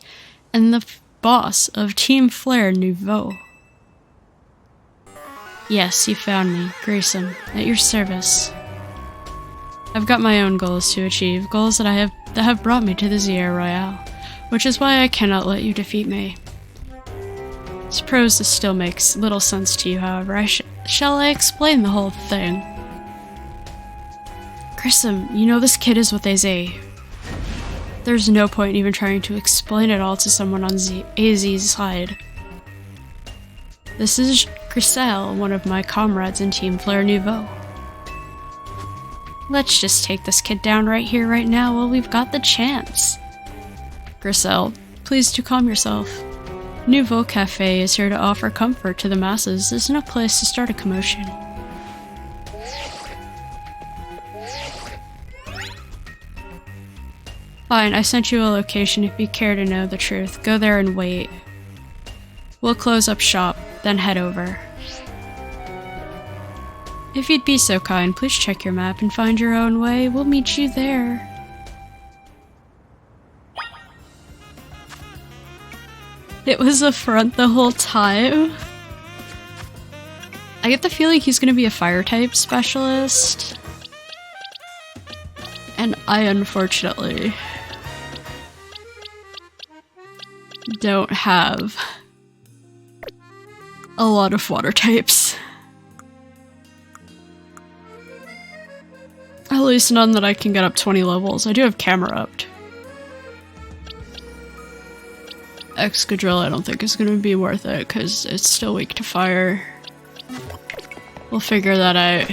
and the boss of Team Flare Nouveau. Yes, you found me, Grissom, at your service. I've got my own goals to achieve, goals that have brought me to the Zia Royale, which is why I cannot let you defeat me. Suppose this still makes little sense to you, however. Shall I explain the whole thing? Grissom, you know this kid is with AZ. There's no point in even trying to explain it all to someone on AZ's side. This is Grisel, one of my comrades in Team Flare Nouveau. Let's just take this kid down right here, right now, while we've got the chance. Grisel, please do calm yourself. Nouveau Cafe is here to offer comfort to the masses. There's no place to start a commotion. Fine, I sent you a location if you care to know the truth. Go there and wait. We'll close up shop, then head over. If you'd be so kind, please check your map and find your own way. We'll meet you there. It was a front the whole time. I get the feeling he's gonna be a fire type specialist. And I unfortunately don't have a lot of water types. At least none that I can get up 20 levels. I do have camera upped. Excadrill I don't think is gonna be worth it because it's still weak to fire. We'll figure that out.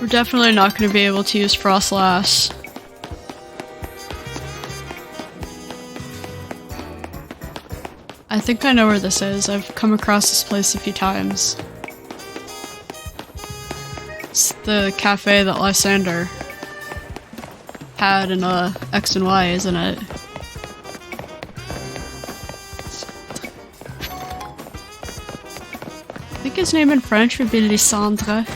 We're definitely not going to be able to use Frostlass. I think I know where this is. I've come across this place a few times. It's the cafe that Lysander had in X and Y, isn't it? I think his name in French would be Lysandre.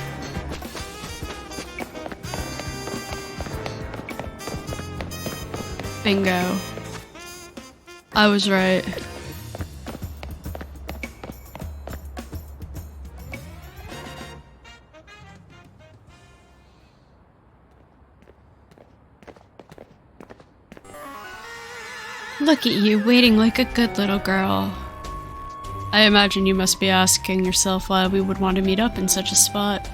Bingo. I was right. Look at you, waiting like a good little girl. I imagine you must be asking yourself why we would want to meet up in such a spot.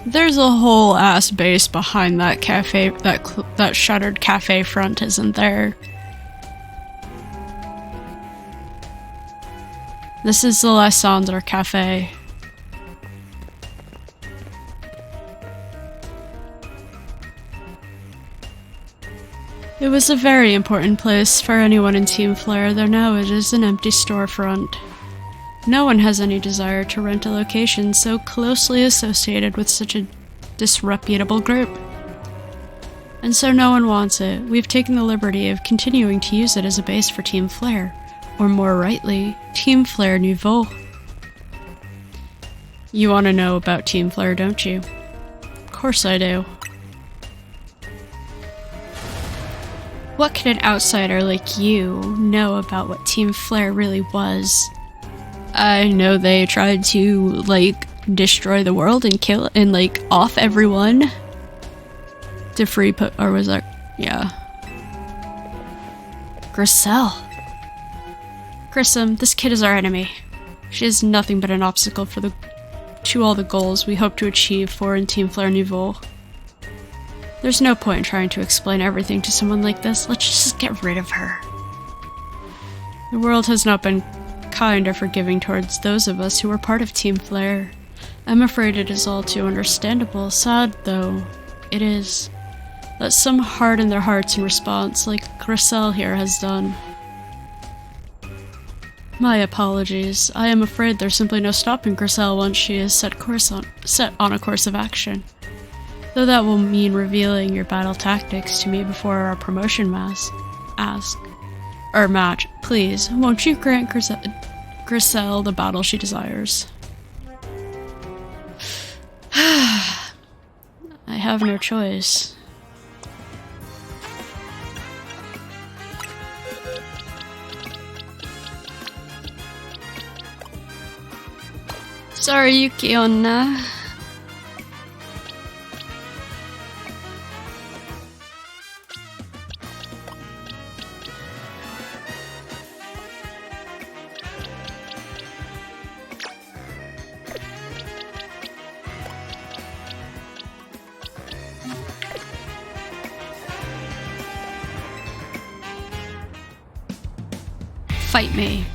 There's a whole ass base behind that cafe, that shuttered cafe front, isn't there? This is the Lysander Cafe. It was a very important place for anyone in Team Flare, though now it is an empty storefront. No one has any desire to rent a location so closely associated with such a disreputable group. And so no one wants it. We've taken the liberty of continuing to use it as a base for Team Flare, or more rightly, Team Flare Nouveau. You want to know about Team Flare, don't you? Of course I do. What can an outsider like you know about what Team Flare really was? I know they tried to, like, destroy the world and kill and, like, off everyone to free or was that? Yeah. Grisel. Grissom, this kid is our enemy. She is nothing but an obstacle to all the goals we hope to achieve for in Team Flare Nouveau. There's no point in trying to explain everything to someone like this. Let's just get rid of her. The world has not been kind or forgiving towards those of us who are part of Team Flare. I'm afraid it is all too understandable. Sad, though, it is, that some harden their hearts in response, like Grisel here has done. My apologies. I am afraid there's simply no stopping Griselle once she is set on a course of action. Though that will mean revealing your battle tactics to me before our promotion match. Please, won't you grant Griselle the battle she desires? I have no choice. Sorry, Yuki-onna. Fight me.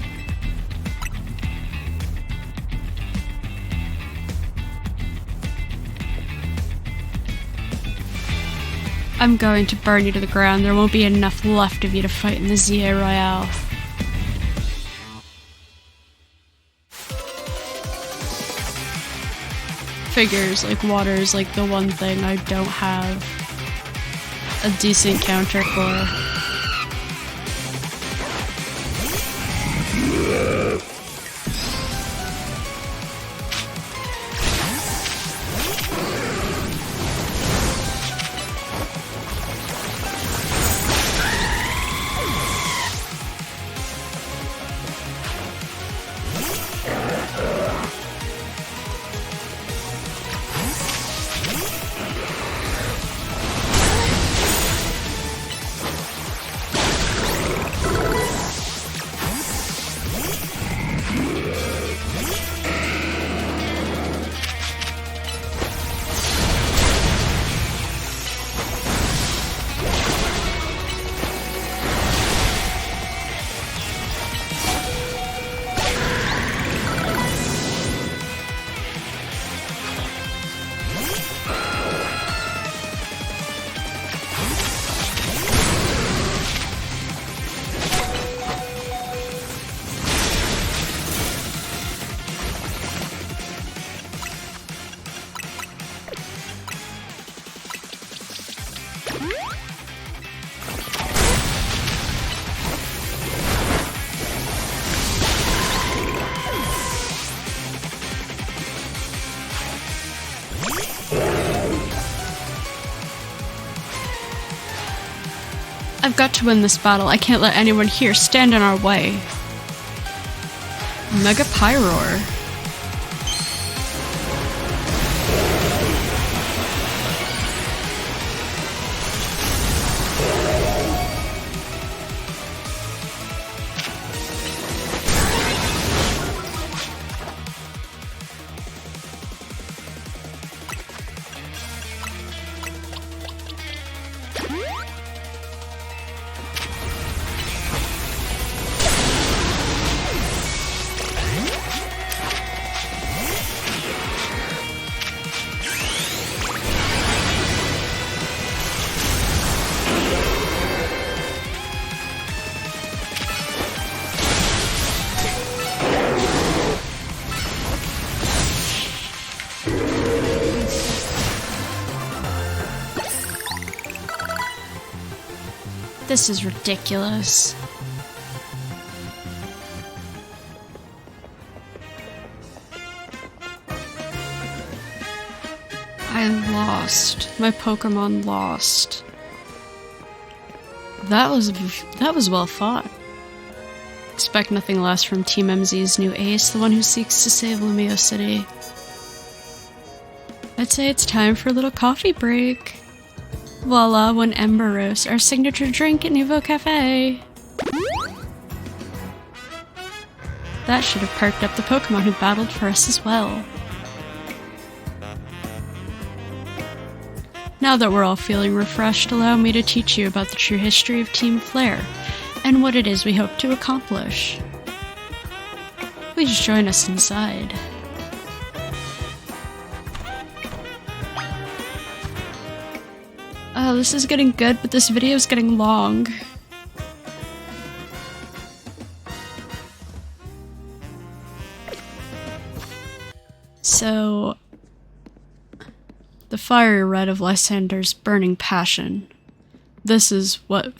I'm going to burn you to the ground. There won't be enough left of you to fight in the ZA Royale. Figures, like water's like the one thing I don't have a decent counter for. I've got to win this battle. I can't let anyone here stand in our way. Mega Pyroar. This is ridiculous. I lost. My Pokemon lost. That was well fought. Expect nothing less from Team MZ's new ace, the one who seeks to save Lumio City. I'd say it's time for a little coffee break. Voila, one Ember Roast, our signature drink at Nouveau Cafe. That should have perked up the Pokemon who battled for us as well. Now that we're all feeling refreshed, allow me to teach you about the true history of Team Flare, and what it is we hope to accomplish. Please join us inside. Oh, this is getting good, but this video is getting long. So, the fiery red of Lysander's burning passion. That is what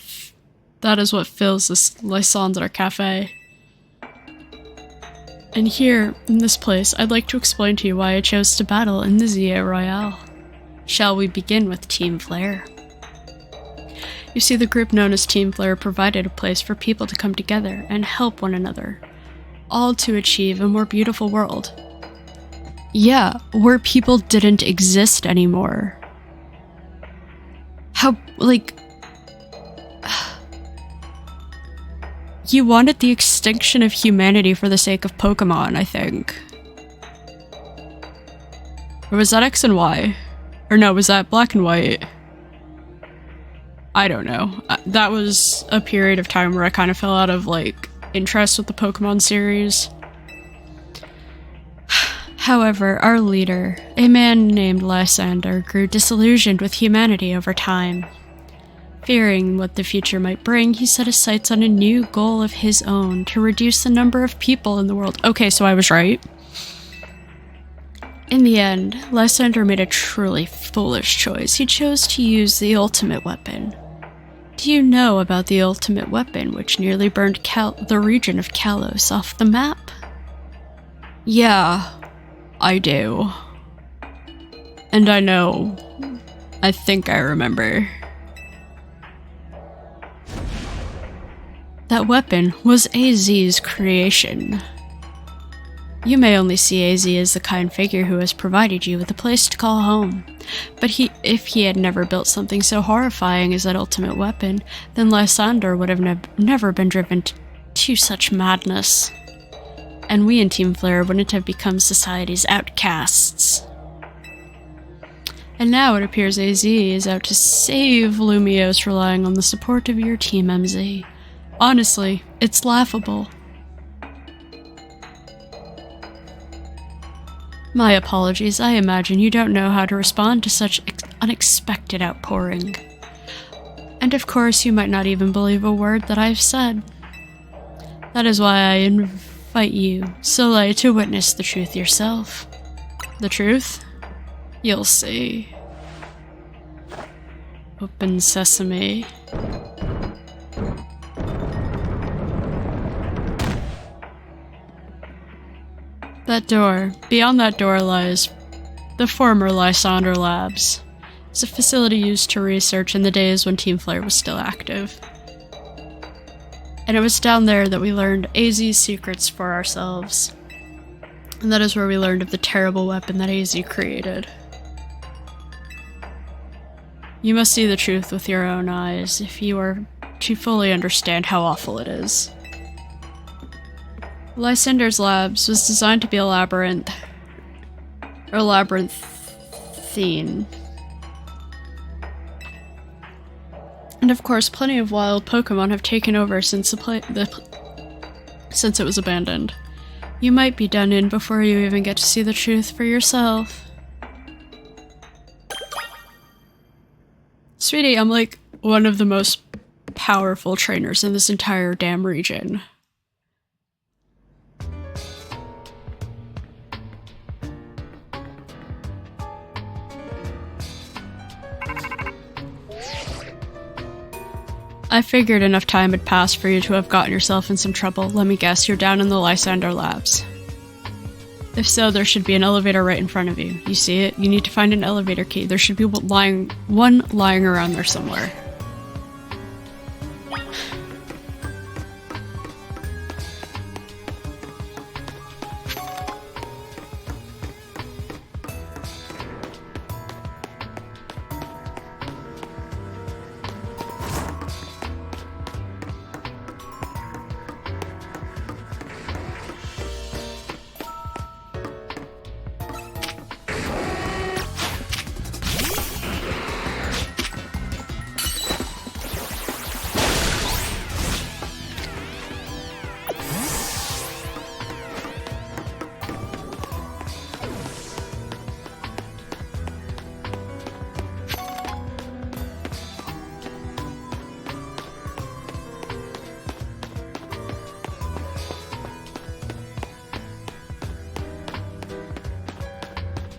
fills this Lysander Cafe. And here, in this place, I'd like to explain to you why I chose to battle in the Zia Royale. Shall we begin with Team Flare? You see, the group known as Team Flare provided a place for people to come together and help one another, all to achieve a more beautiful world. Yeah, where people didn't exist anymore. How, like... You wanted the extinction of humanity for the sake of Pokemon, I think. Or was that X and Y? Or no, was that Black and White? I don't know. That was a period of time where I kind of fell out of, like, interest with the Pokemon series. However, our leader, a man named Lysander, grew disillusioned with humanity over time. Fearing what the future might bring, he set his sights on a new goal of his own to reduce the number of people in the world. Okay, so I was right. In the end, Lysander made a truly foolish choice. He chose to use the ultimate weapon. Do you know about the ultimate weapon which nearly burned the region of Kalos off the map? Yeah, I do. And I think I remember. That weapon was AZ's creation. You may only see AZ as the kind figure who has provided you with a place to call home. But if he had never built something so horrifying as that ultimate weapon, then Lysander would have never been driven to such madness. And we in Team Flare wouldn't have become society's outcasts. And now it appears AZ is out to save Lumiose, relying on the support of your Team MZ. Honestly, it's laughable. My apologies, I imagine you don't know how to respond to such unexpected outpouring. And of course, you might not even believe a word that I've said. That is why I invite you, Soleil, to witness the truth yourself. The truth? You'll see. Open sesame. That door. Beyond that door lies the former Lysander Labs. It's a facility used to research in the days when Team Flare was still active. And it was down there that we learned AZ's secrets for ourselves. And that is where we learned of the terrible weapon that AZ created. You must see the truth with your own eyes if you are to fully understand how awful it is. Lysander's Labs was designed to be a labyrinth, or labyrinthine. And of course, plenty of wild Pokemon have taken over since since it was abandoned. You might be done in before you even get to see the truth for yourself. Sweetie, I'm like one of the most powerful trainers in this entire damn region. I figured enough time had passed for you to have gotten yourself in some trouble. Let me guess, you're down in the Lysander Labs. If so, there should be an elevator right in front of you. You see it? You need to find an elevator key. There should be one lying around there somewhere.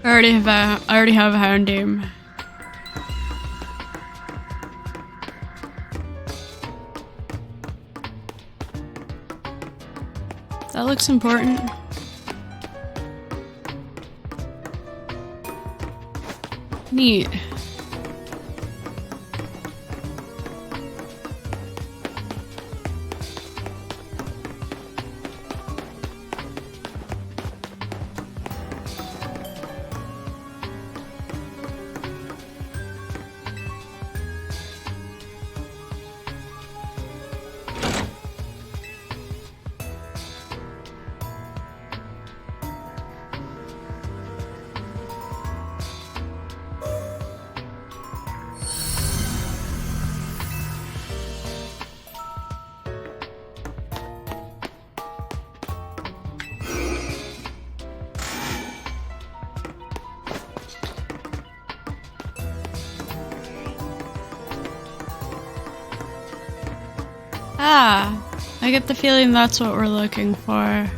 I already have a hound team. That looks important. Neat. Ah, I get the feeling that's what we're looking for.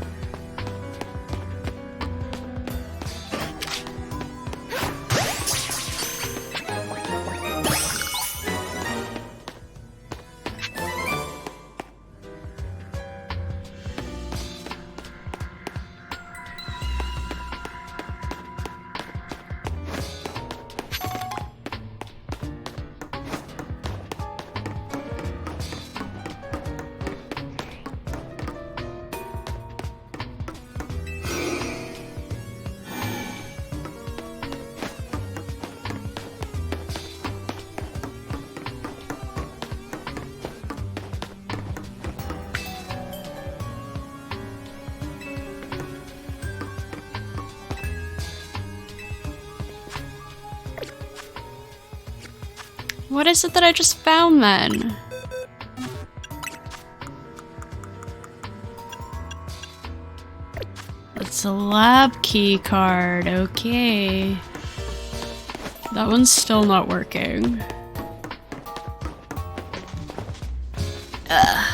What is it that I just found then? It's a lab key card, okay. That one's still not working. Ugh.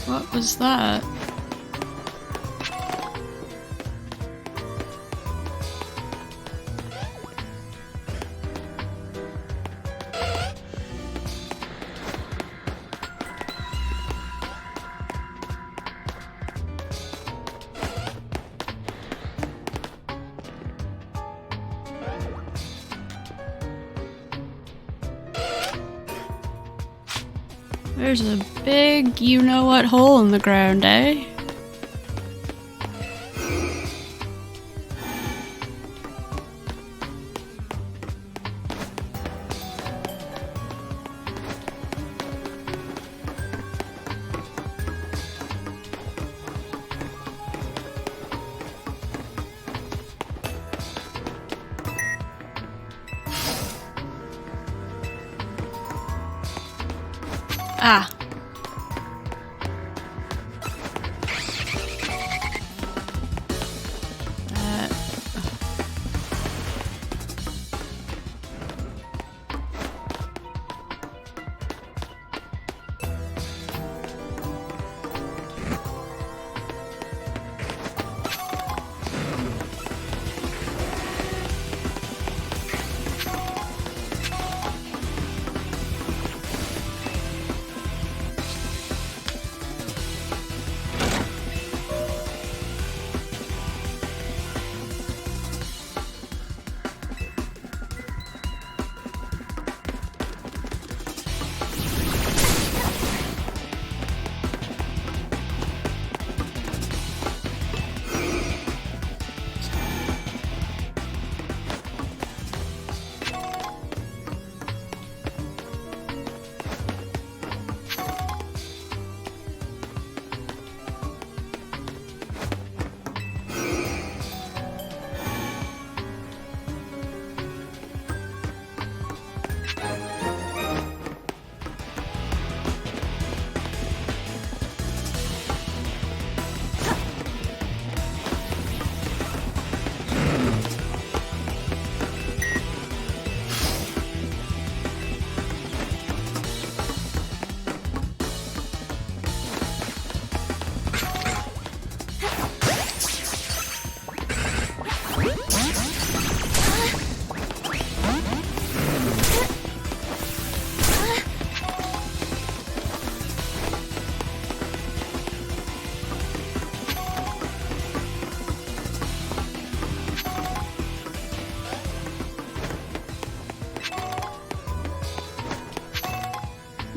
What was that? There's a big you-know-what hole in the ground, eh? Ah.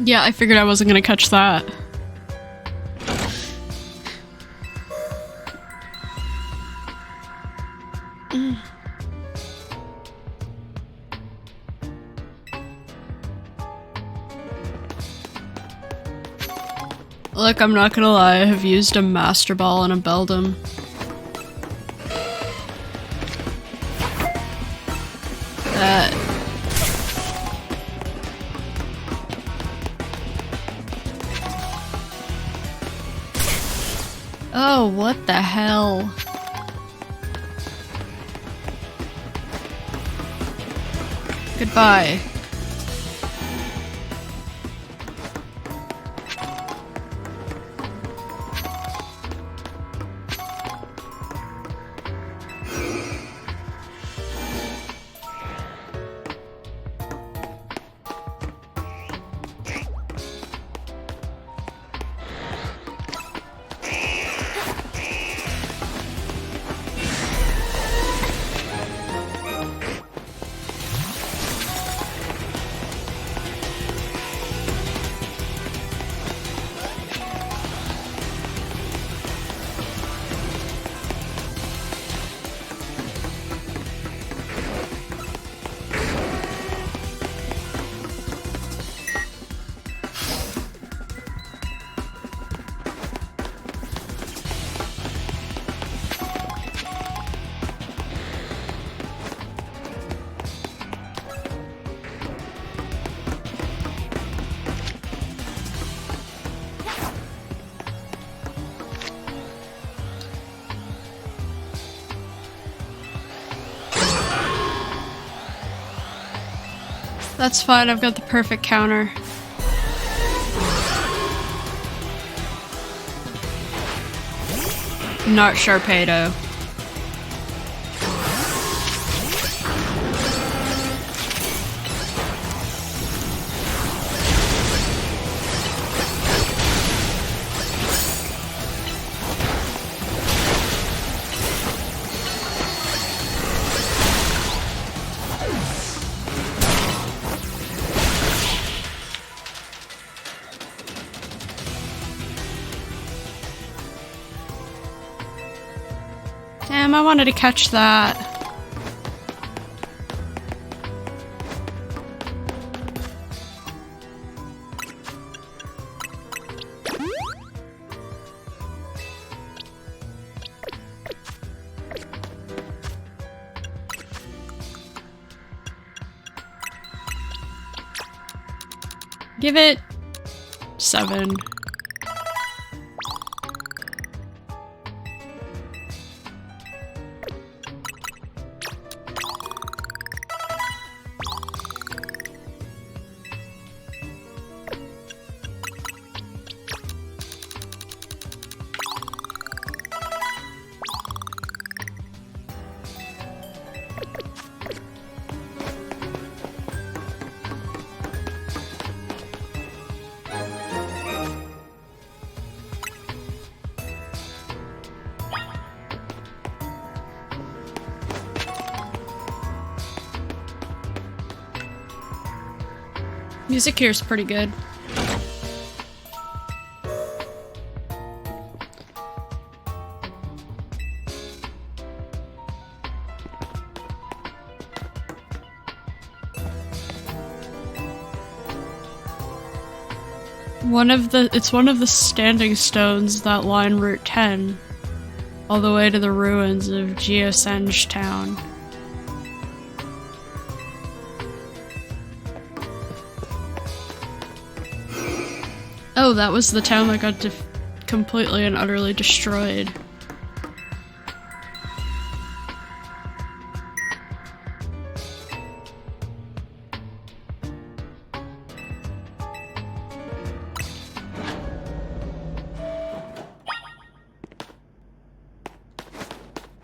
Yeah, I figured I wasn't gonna catch that. Look, I'm not gonna lie, I have used a Master Ball and a Beldum. Oh, what the hell? Goodbye. That's fine, I've got the perfect counter. Not Sharpedo. Damn, I wanted to catch that. Give it 7. Music here is pretty good. It's one of the standing stones that line Route 10 all the way to the ruins of Geosenge Town. Oh, that was the town that got completely and utterly destroyed.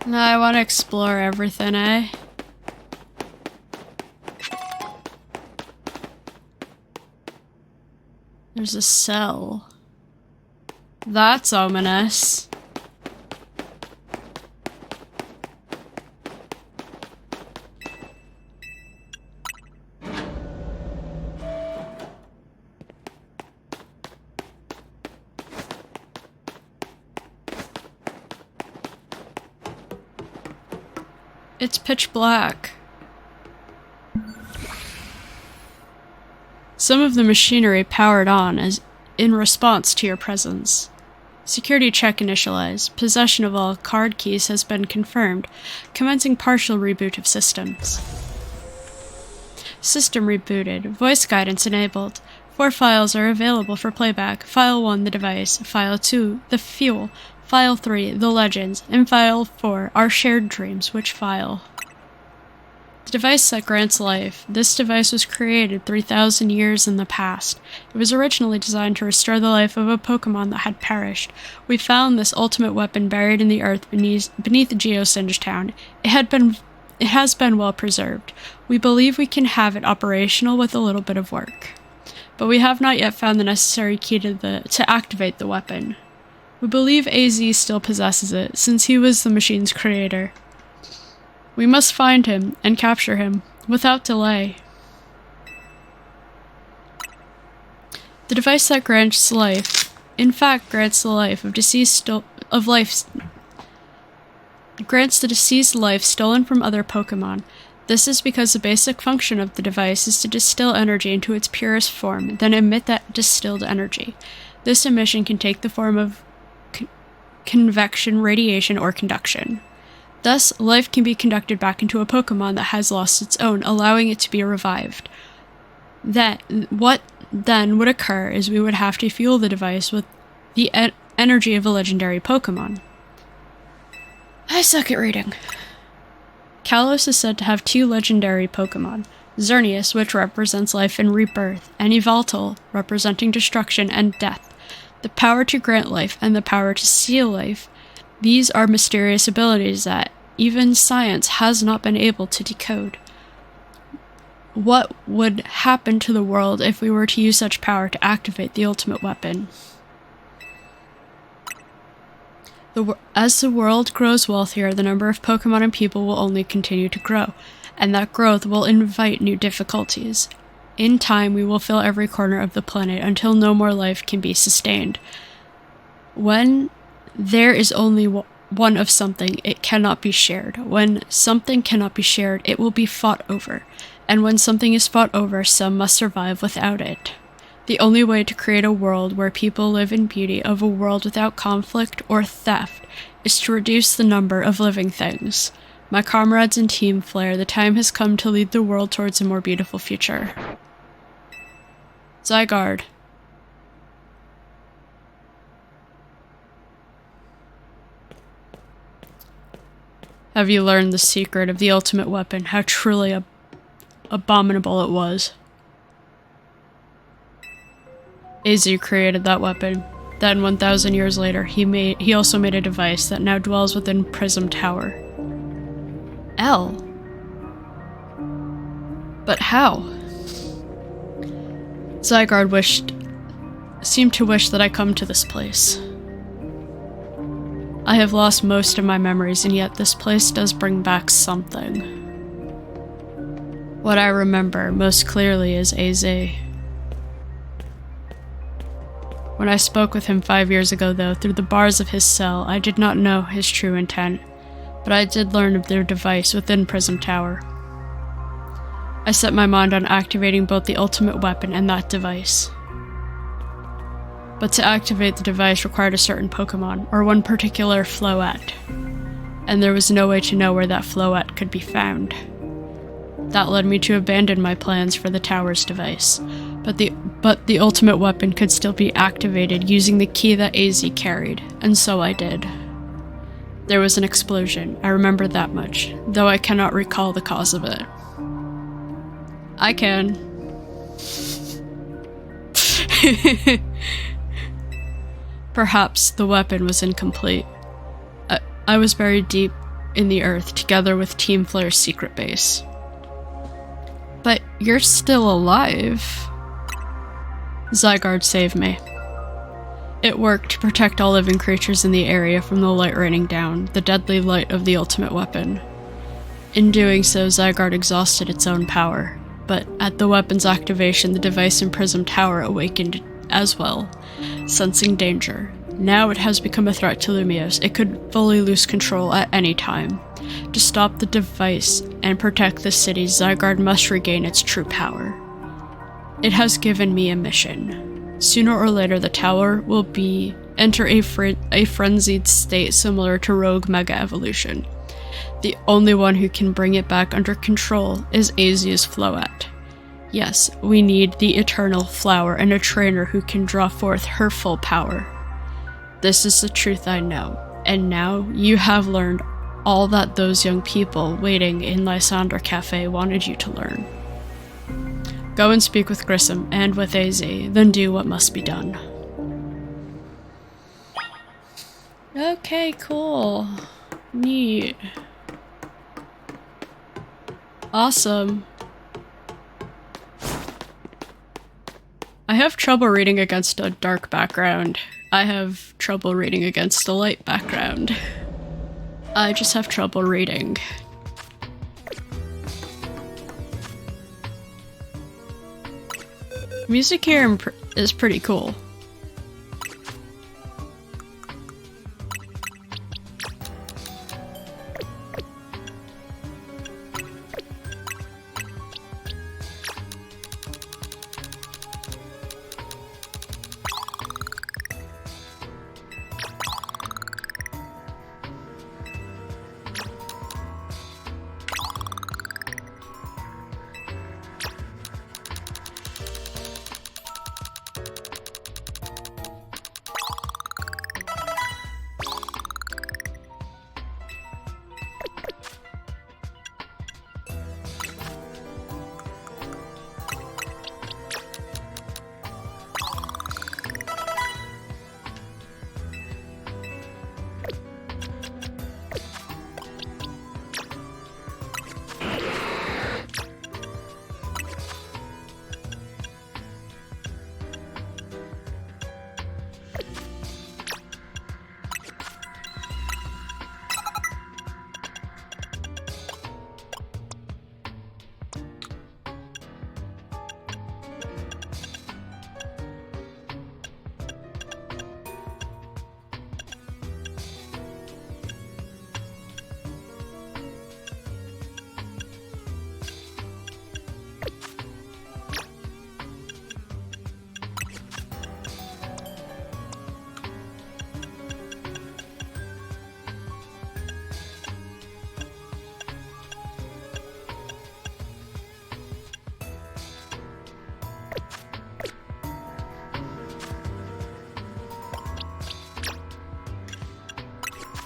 No, I want to explore everything, eh? There's a cell. That's ominous. It's pitch black. Some of the machinery powered on as in response to your presence. Security check initialized. Possession of all card keys has been confirmed. Commencing partial reboot of systems. System rebooted. Voice guidance enabled. 4 files are available for playback. File 1, the device. File 2, the fuel. File 3, the legends. And File 4, our shared dreams. Which file? The device that grants life. This device was created 3,000 years in the past. It was originally designed to restore the life of a Pokemon that had perished. We found this ultimate weapon buried in the earth beneath Geosinged Town. It has been well preserved. We believe we can have it operational with a little bit of work. But we have not yet found the necessary key to activate the weapon. We believe AZ still possesses it, since he was the machine's creator. We must find him and capture him without delay. The device that grants life, in fact, grants the life of grants the deceased life stolen from other Pokemon. This is because the basic function of the device is to distill energy into its purest form, then emit that distilled energy. This emission can take the form of convection, radiation, or conduction. Thus, life can be conducted back into a Pokemon that has lost its own, allowing it to be revived. What then would occur is we would have to fuel the device with the energy of a legendary Pokemon. I suck at reading. Kalos is said to have 2 legendary Pokemon, Xerneas, which represents life and rebirth, and Yveltal, representing destruction and death, the power to grant life and the power to steal life. These are mysterious abilities that even science has not been able to decode. What would happen to the world if we were to use such power to activate the ultimate weapon? As the world grows wealthier, the number of Pokemon and people will only continue to grow, and that growth will invite new difficulties. In time, we will fill every corner of the planet until no more life can be sustained. When there is only one of something, it cannot be shared. When something cannot be shared, it will be fought over. And when something is fought over, some must survive without it. The only way to create a world where people live in beauty, of a world without conflict or theft, is to reduce the number of living things. My comrades in Team Flare, the time has come to lead the world towards a more beautiful future. Zygarde. Have you learned the secret of the ultimate weapon, how truly abominable it was? AZ created that weapon. Then 1,000 years later, he also made a device that now dwells within Prism Tower. L. But how? Zygarde seemed to wish that I come to this place. I have lost most of my memories, and yet this place does bring back something. What I remember most clearly is AZ. When I spoke with him 5 years ago, though, through the bars of his cell, I did not know his true intent, but I did learn of their device within Prism Tower. I set my mind on activating both the ultimate weapon and that device. But to activate the device required a certain Pokemon, or one particular Floette, and there was no way to know where that Floette could be found. That led me to abandon my plans for the tower's device, but the ultimate weapon could still be activated using the key that AZ carried, and so I did. There was an explosion, I remember that much, though I cannot recall the cause of it. I can. Perhaps the weapon was incomplete. I was buried deep in the earth together with Team Flare's secret base. But you're still alive. Zygarde saved me. It worked to protect all living creatures in the area from the light raining down, the deadly light of the ultimate weapon. In doing so, Zygarde exhausted its own power, but at the weapon's activation, the device in Prism Tower awakened as well, sensing danger. Now it has become a threat to Lumiose. It could fully lose control at any time. To stop the device and protect the city, Zygarde must regain its true power. It has given me a mission. Sooner or later, the tower will enter a frenzied state similar to Rogue Mega Evolution. The only one who can bring it back under control is Azia's Floette. Yes, we need the Eternal Flower and a trainer who can draw forth her full power. This is the truth I know, and now you have learned all that those young people waiting in Lysander Cafe wanted you to learn. Go and speak with Grissom and with AZ, then do what must be done. Okay, cool. Neat. Awesome. I have trouble reading against a dark background. I have trouble reading against a light background. I just have trouble reading. Music here is pretty cool.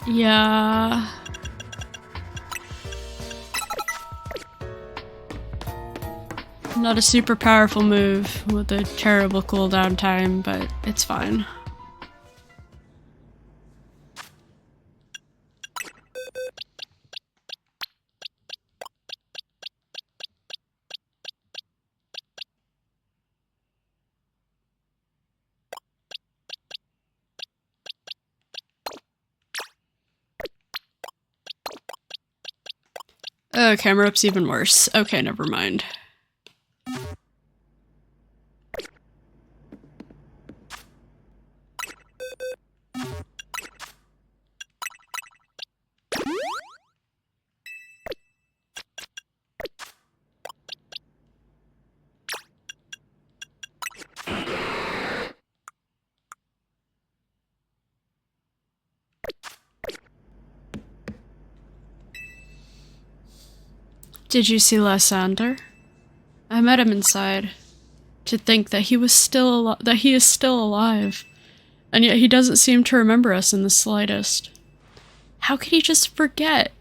Yeah. Not a super powerful move with a terrible cooldown time, but it's fine. Oh, camera up's even worse. Okay, never mind. Did you see Lysander? I met him inside. To think that he is still alive, and yet he doesn't seem to remember us in the slightest. How could he just forget?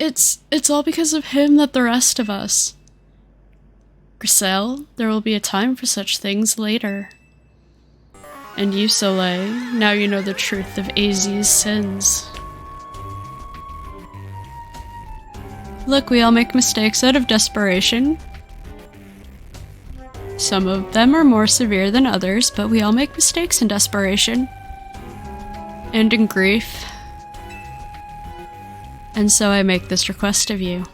It's all because of him that the rest of us. Griselle, there will be a time for such things later. And you, Soleil, now you know the truth of AZ's sins. Look, we all make mistakes out of desperation. Some of them are more severe than others, but we all make mistakes in desperation. And in grief. And so I make this request of you.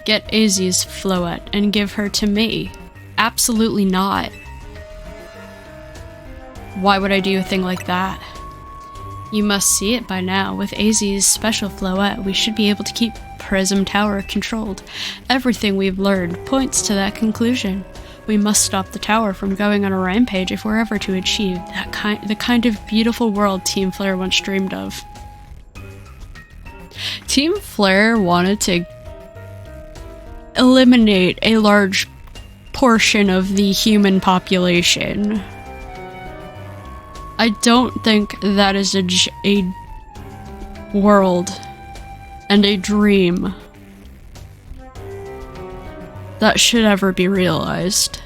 Get Azia's Floette and give her to me. Absolutely not. Why would I do a thing like that? You must see it by now. With AZ's special flowette, we should be able to keep Prism Tower controlled. Everything we've learned points to that conclusion. We must stop the tower from going on a rampage if we're ever to achieve the kind of beautiful world Team Flare once dreamed of. Team Flare wanted to eliminate a large portion of the human population. I don't think that is a world and a dream that should ever be realized.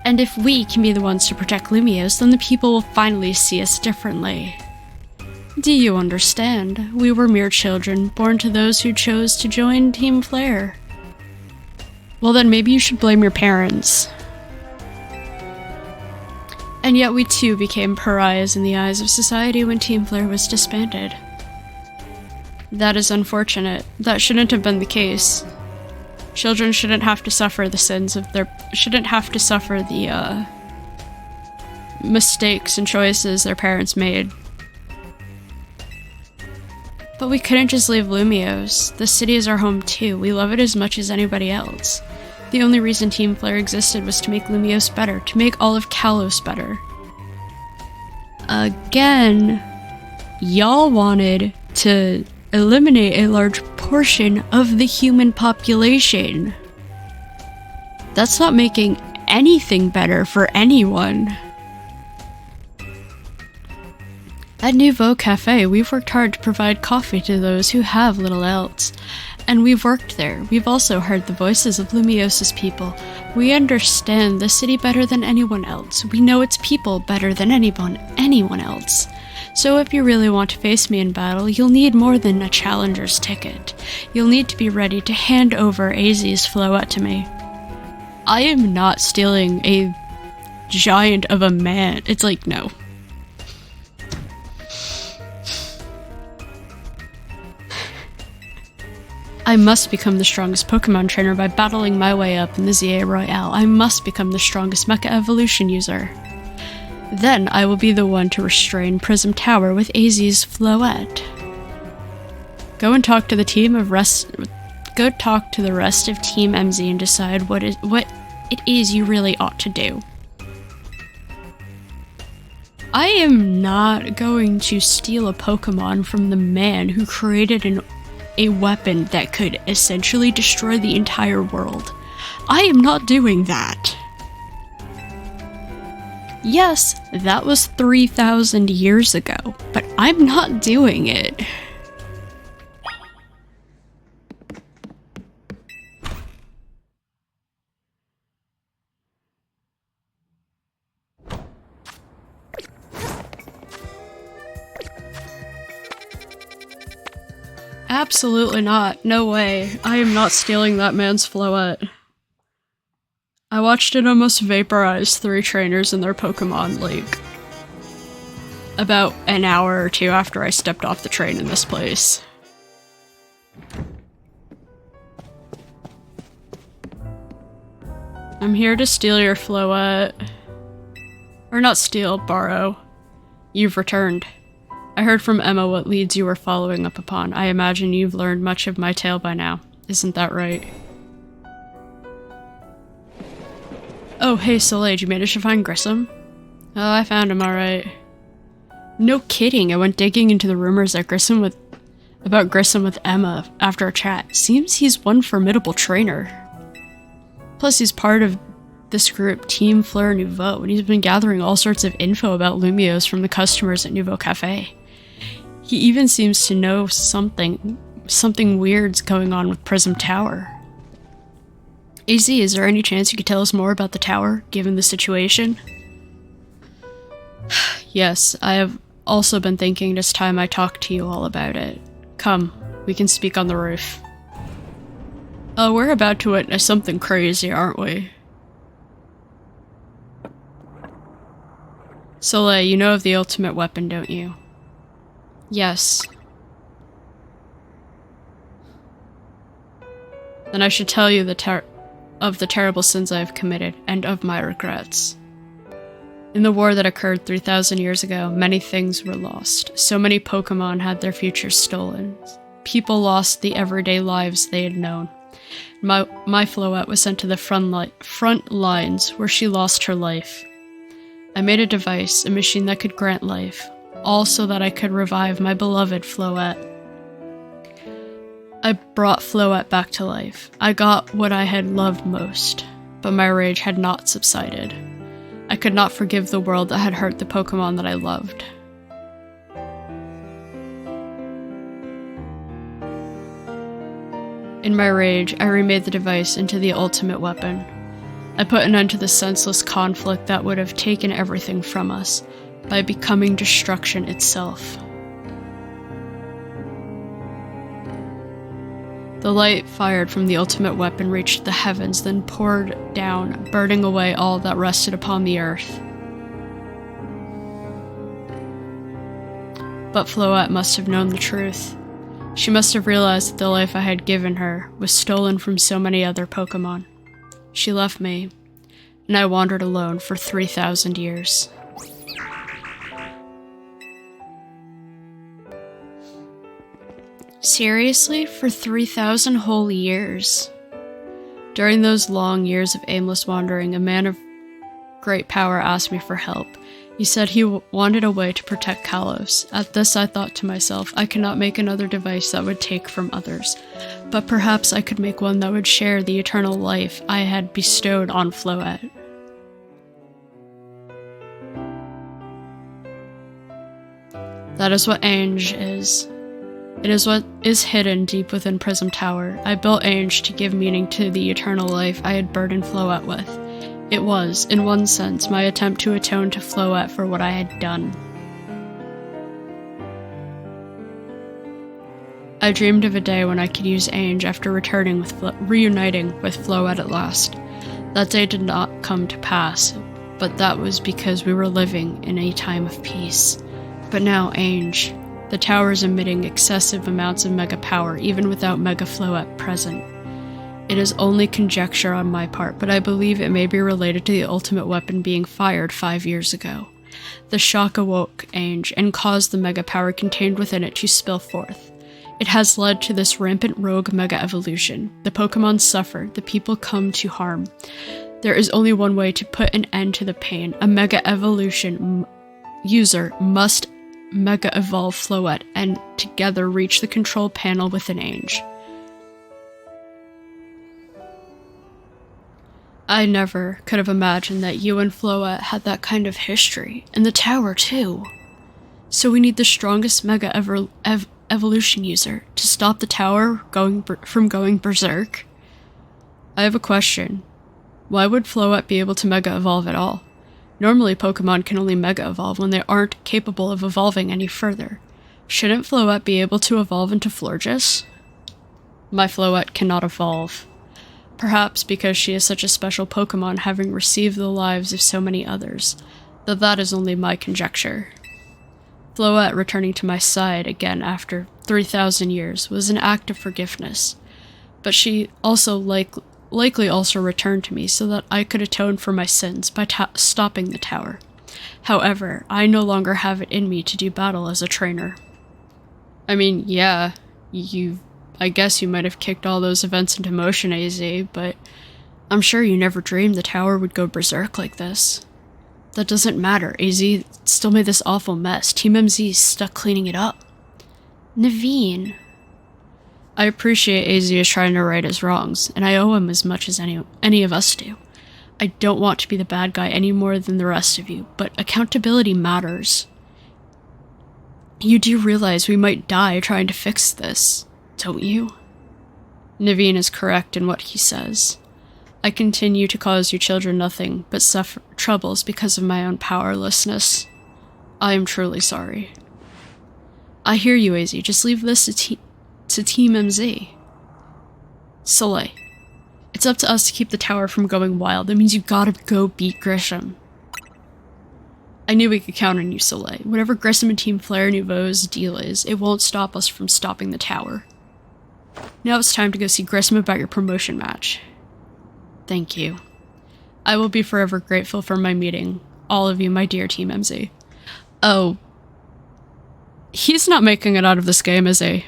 And if we can be the ones to protect Lumios, then the people will finally see us differently. Do you understand? We were mere children, born to those who chose to join Team Flare. Well then maybe you should blame your parents. And yet we too became pariahs in the eyes of society when Team Flare was disbanded. That is unfortunate. That shouldn't have been the case. Children shouldn't have to suffer the mistakes and choices their parents made. But we couldn't just leave Lumios. The city is our home too. We love it as much as anybody else. The only reason Team Flare existed was to make Lumios better, to make all of Kalos better. Again, y'all wanted to eliminate a large portion of the human population. That's not making anything better for anyone. At Nouveau Cafe, we've worked hard to provide coffee to those who have little else. And we've worked there. We've also heard the voices of Lumios's people. We understand the city better than anyone else. We know its people better than anyone else. So if you really want to face me in battle, you'll need more than a challenger's ticket. You'll need to be ready to hand over AZ's flowette to me. I am not stealing a giant of a man. It's like, no. I must become the strongest Pokemon trainer by battling my way up in the ZA Royale. I must become the strongest Mecha Evolution user. Then I will be the one to restrain Prism Tower with AZ's flowette. Go and talk to the rest of Team MZ and decide what it is you really ought to do. I am not going to steal a Pokemon from the man who created a weapon that could essentially destroy the entire world. I am not doing that. Yes, that was 3,000 years ago, but I'm not doing it. Absolutely not. No way. I am not stealing that man's flowette. I watched it almost vaporize 3 trainers and their Pokemon, like, about an hour or 2 after I stepped off the train in this place. I'm here to steal your flowette. Or not steal, borrow. You've returned. I heard from Emma what leads you were following up upon. I imagine you've learned much of my tale by now. Isn't that right? Oh, hey Soleil, did you manage to find Grissom? Oh, I found him alright. No kidding, I went digging into the rumors that about Grissom with Emma after a chat. Seems he's one formidable trainer. Plus he's part of this group, Team Fleur Nouveau, and he's been gathering all sorts of info about Lumios from the customers at Nouveau Cafe. He even seems to know something weird's going on with Prism Tower. AZ, is there any chance you could tell us more about the tower, given the situation? Yes, I have also been thinking it's time I talk to you all about it. Come, we can speak on the roof. Oh, we're about to witness something crazy, aren't we? Soleil, you know of the ultimate weapon, don't you? Yes. Then I should tell you of the terrible sins I have committed, and of my regrets. In the war that occurred 3,000 years ago, many things were lost. So many Pokemon had their futures stolen. People lost the everyday lives they had known. My Floette was sent to the front lines, where she lost her life. I made a device, a machine that could grant life, all so that I could revive my beloved Floette. I brought Floette back to life. I got what I had loved most, but my rage had not subsided. I could not forgive the world that had hurt the Pokemon that I loved. In my rage, I remade the device into the ultimate weapon. I put an end to the senseless conflict that would have taken everything from us, by becoming destruction itself. The light fired from the ultimate weapon reached the heavens, then poured down, burning away all that rested upon the earth. But Floette must have known the truth. She must have realized that the life I had given her was stolen from so many other Pokemon. She left me, and I wandered alone for 3,000 years. Seriously? For 3,000 whole years? During those long years of aimless wandering, a man of great power asked me for help. He said he wanted a way to protect Kalos. At this I thought to myself, I cannot make another device that would take from others, but perhaps I could make one that would share the eternal life I had bestowed on Floette. That is what Ange is. It is what is hidden deep within Prism Tower. I built Ange to give meaning to the eternal life I had burdened Floette with. It was, in one sense, my attempt to atone to Floette for what I had done. I dreamed of a day when I could use Ange after reuniting with Floette at last. That day did not come to pass, but that was because we were living in a time of peace. But now, Ange. The tower is emitting excessive amounts of mega power, even without Mega Floette present. It is only conjecture on my part, but I believe it may be related to the ultimate weapon being fired 5 years ago. The shock awoke Ange and caused the mega power contained within it to spill forth. It has led to this rampant rogue mega evolution. The Pokemon suffer, the people come to harm. There is only one way to put an end to the pain. A mega evolution user must Mega Evolve Floette and together reach the control panel within Ange. I never could have imagined that you and Floette had that kind of history, and the tower too. So we need the strongest Mega Evolution user to stop the tower from going berserk. I have a question. Why would Floette be able to Mega Evolve at all? Normally, Pokemon can only Mega Evolve when they aren't capable of evolving any further. Shouldn't Floette be able to evolve into Florges? My Floette cannot evolve. Perhaps because she is such a special Pokemon, having received the lives of so many others, though that is only my conjecture. Floette returning to my side again after 3,000 years was an act of forgiveness, but she also likely also returned to me so that I could atone for my sins by stopping the tower. However, I no longer have it in me to do battle as a trainer. I mean, yeah, I guess you might have kicked all those events into motion, AZ, but I'm sure you never dreamed the tower would go berserk like this. That doesn't matter, AZ still made this awful mess. Team MZ is stuck cleaning it up. Naveen. I appreciate AZ is trying to right his wrongs, and I owe him as much as any of us do. I don't want to be the bad guy any more than the rest of you, but accountability matters. You do realize we might die trying to fix this, don't you? Naveen is correct in what he says. I continue to cause you children nothing but suffer troubles because of my own powerlessness. I am truly sorry. I hear you, AZ. Just leave this to Team MZ. Soleil. It's up to us to keep the tower from going wild. That means you gotta go beat Grisham. I knew we could count on you, Soleil. Whatever Grissom and Team Flare Nouveau's deal is, it won't stop us from stopping the tower. Now it's time to go see Grissom about your promotion match. Thank you. I will be forever grateful for my meeting all of you, my dear Team MZ. Oh. He's not making it out of this game, is he?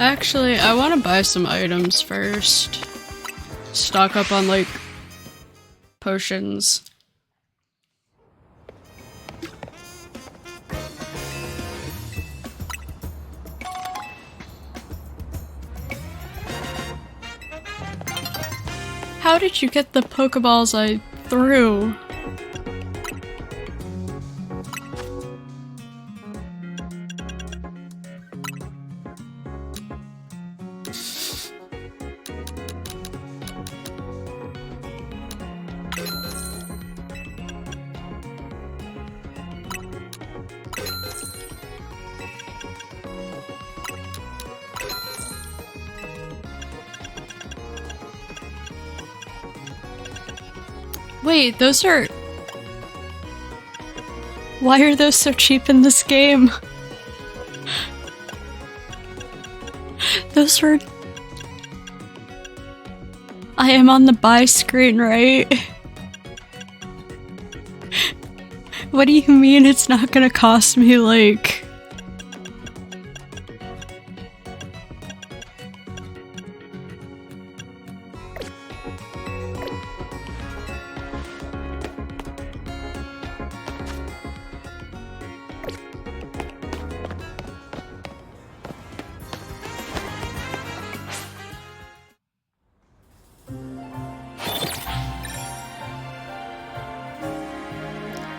Actually, I want to buy some items first. Stock up on, like, potions. How did you get the Pokeballs I threw? Wait, those are... Why are those so cheap in this game? Those were... I am on the buy screen, right? What do you mean it's not gonna cost me, like...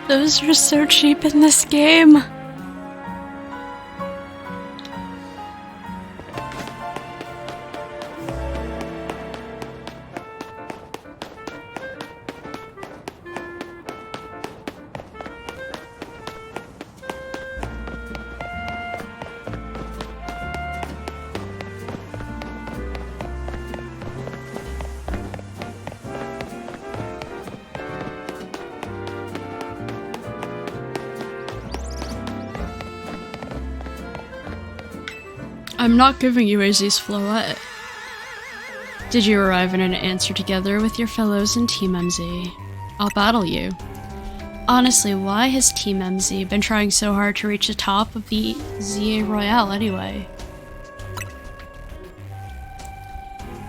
Those are so cheap in this game. I'm not giving you Azzy's Floette. Did you arrive in an answer together with your fellows in Team MZ? I'll battle you. Honestly, why has Team MZ been trying so hard to reach the top of the ZA Royale anyway?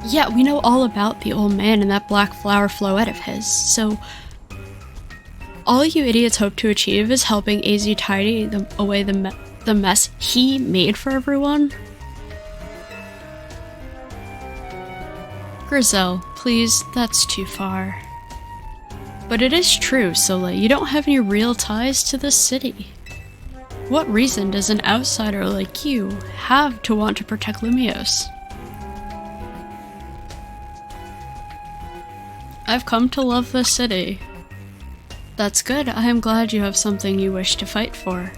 Yeah, we know all about the old man and that black flower Floette of his, so... all you idiots hope to achieve is helping AZ tidy away the mess he made for everyone? Grizel, please, that's too far. But it is true, Soleil, you don't have any real ties to this city. What reason does an outsider like you have to want to protect Lumiose? I've come to love this city. That's good, I am glad you have something you wish to fight for.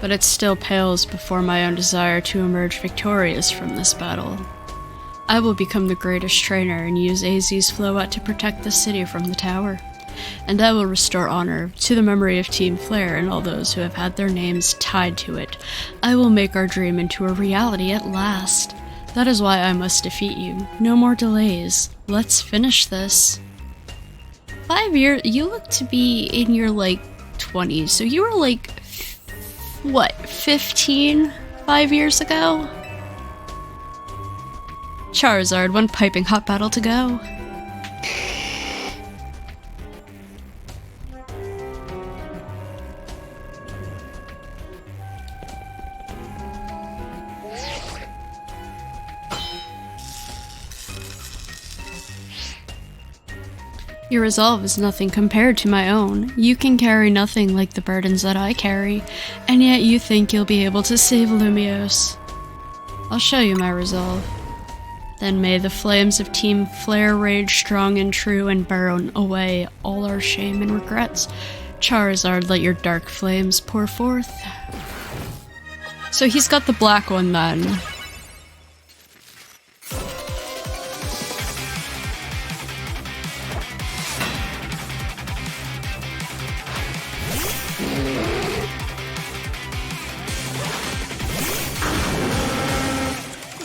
But it still pales before my own desire to emerge victorious from this battle. I will become the greatest trainer and use AZ's Floette to protect the city from the tower. And I will restore honor to the memory of Team Flare and all those who have had their names tied to it. I will make our dream into a reality at last. That is why I must defeat you. No more delays. Let's finish this. 5 years? You look to be in your, like, 20s, so you were, like, what, 15? 5 years ago? Charizard, one piping hot battle to go. Your resolve is nothing compared to my own. You can carry nothing like the burdens that I carry, and yet you think you'll be able to save Lumiose. I'll show you my resolve. Then may the flames of Team Flare rage strong and true and burn away all our shame and regrets. Charizard, let your dark flames pour forth. So he's got the black one then.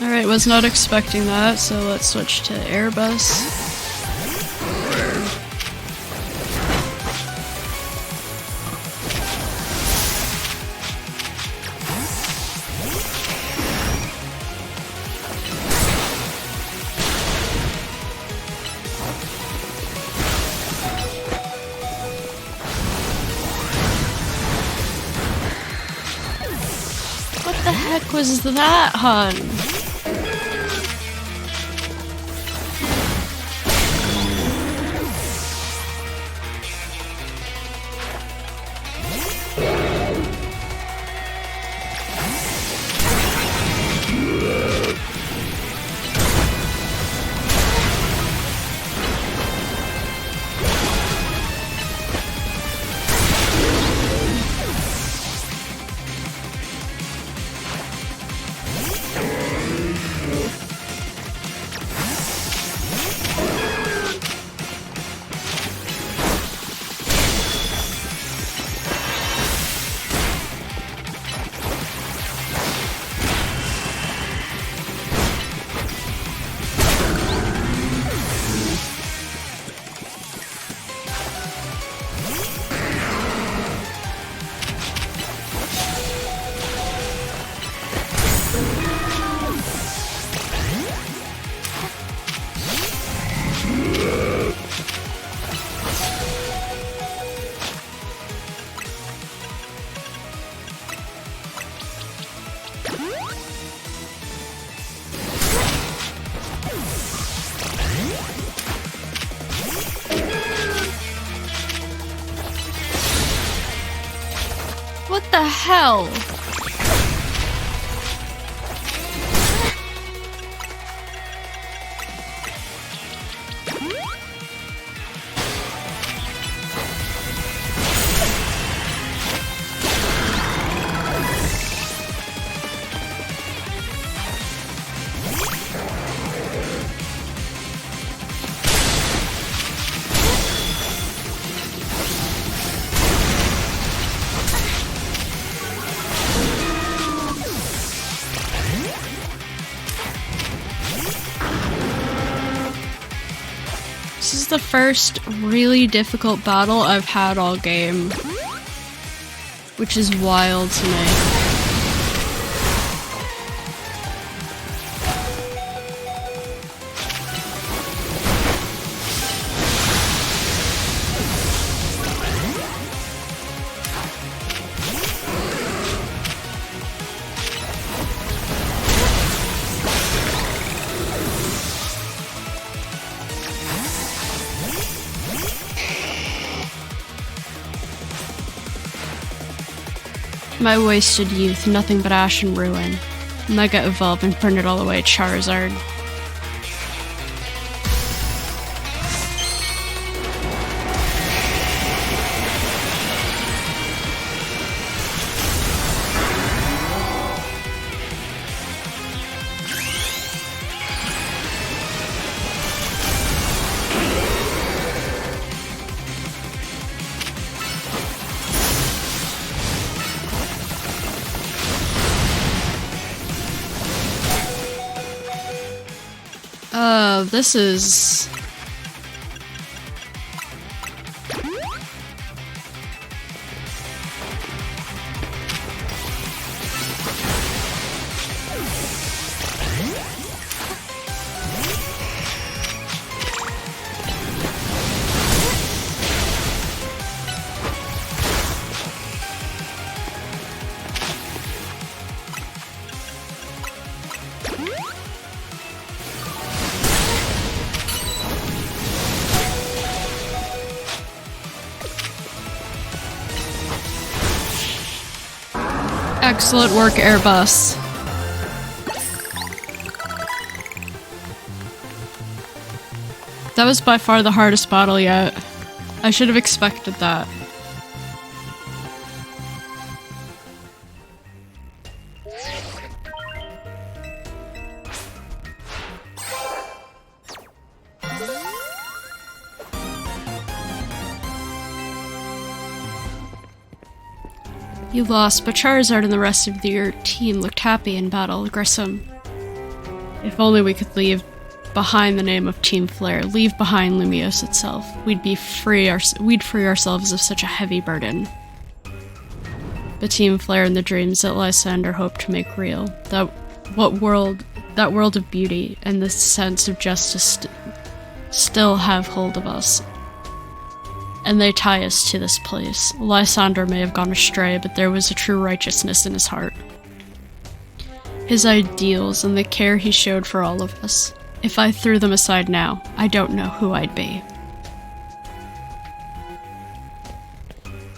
Alright, was not expecting that, so let's switch to Airbus. What the heck was that, hun? What the hell? This is the first really difficult battle I've had all game, which is wild to me. My wasted youth, nothing but ash and ruin. Mega evolve and burn it all away, Charizard. This is... Excellent work, Airbus. That was by far the hardest battle yet. I should have expected that. You lost, but Charizard and the rest of your team looked happy in battle. Grissom. If only we could leave behind the name of Team Flare, leave behind Lumiose itself. We'd free ourselves of such a heavy burden. The Team Flare and the dreams that Lysander hoped to make real. That world of beauty and the sense of justice still have hold of us. And they tie us to this place. Lysander may have gone astray, but there was a true righteousness in his heart. His ideals and the care he showed for all of us. If I threw them aside now, I don't know who I'd be.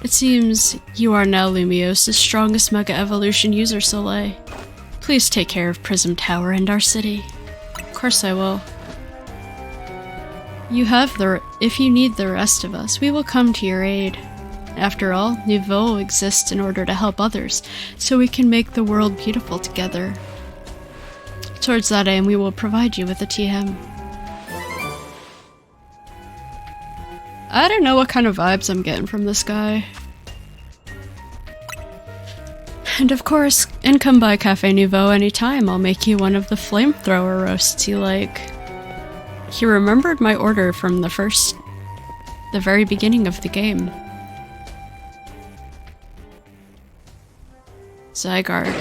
It seems you are now Lumiose's strongest Mega Evolution user, Soleil. Please take care of Prism Tower and our city. Of course I will. If you need the rest of us, we will come to your aid. After all, Niveau exists in order to help others, so we can make the world beautiful together. Towards that aim, we will provide you with a TM. I don't know what kind of vibes I'm getting from this guy. And of course, come by Cafe Nouveau anytime. I'll make you one of the flamethrower roasts you like. He remembered my order from the very beginning of the game. Zygarde.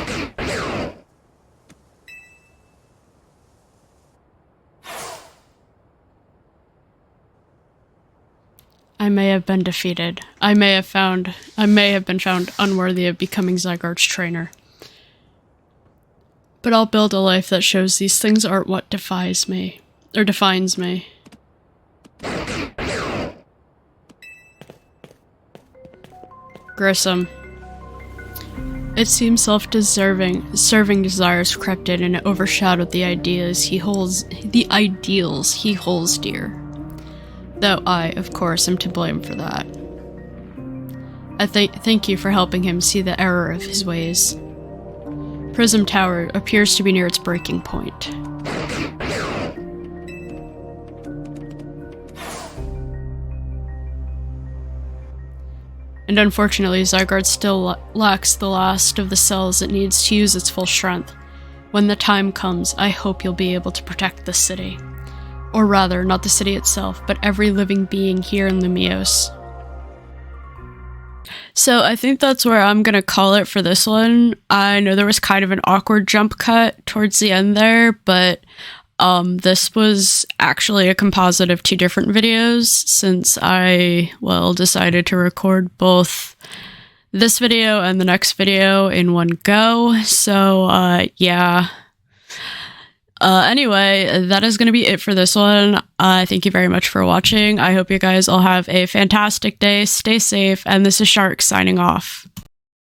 I may have been defeated. I may have been found unworthy of becoming Zygarde's trainer. But I'll build a life that shows these things aren't what defines me. Grissom. It seems serving desires crept in and overshadowed the ideals he holds dear. Though I, of course, am to blame for that. I thank you for helping him see the error of his ways. Prism Tower appears to be near its breaking point. And unfortunately, Zygarde still lacks the last of the cells it needs to use its full strength. When the time comes, I hope you'll be able to protect the city. Or rather, not the city itself, but every living being here in Lumiose. So I think that's where I'm gonna call it for this one. I know there was kind of an awkward jump cut towards the end there, but this was actually a composite of 2 different videos since I, decided to record both this video and the next video in one go. So, yeah. Anyway, that is going to be it for this one. Thank you very much for watching. I hope you guys all have a fantastic day. Stay safe. And this is Shark signing off.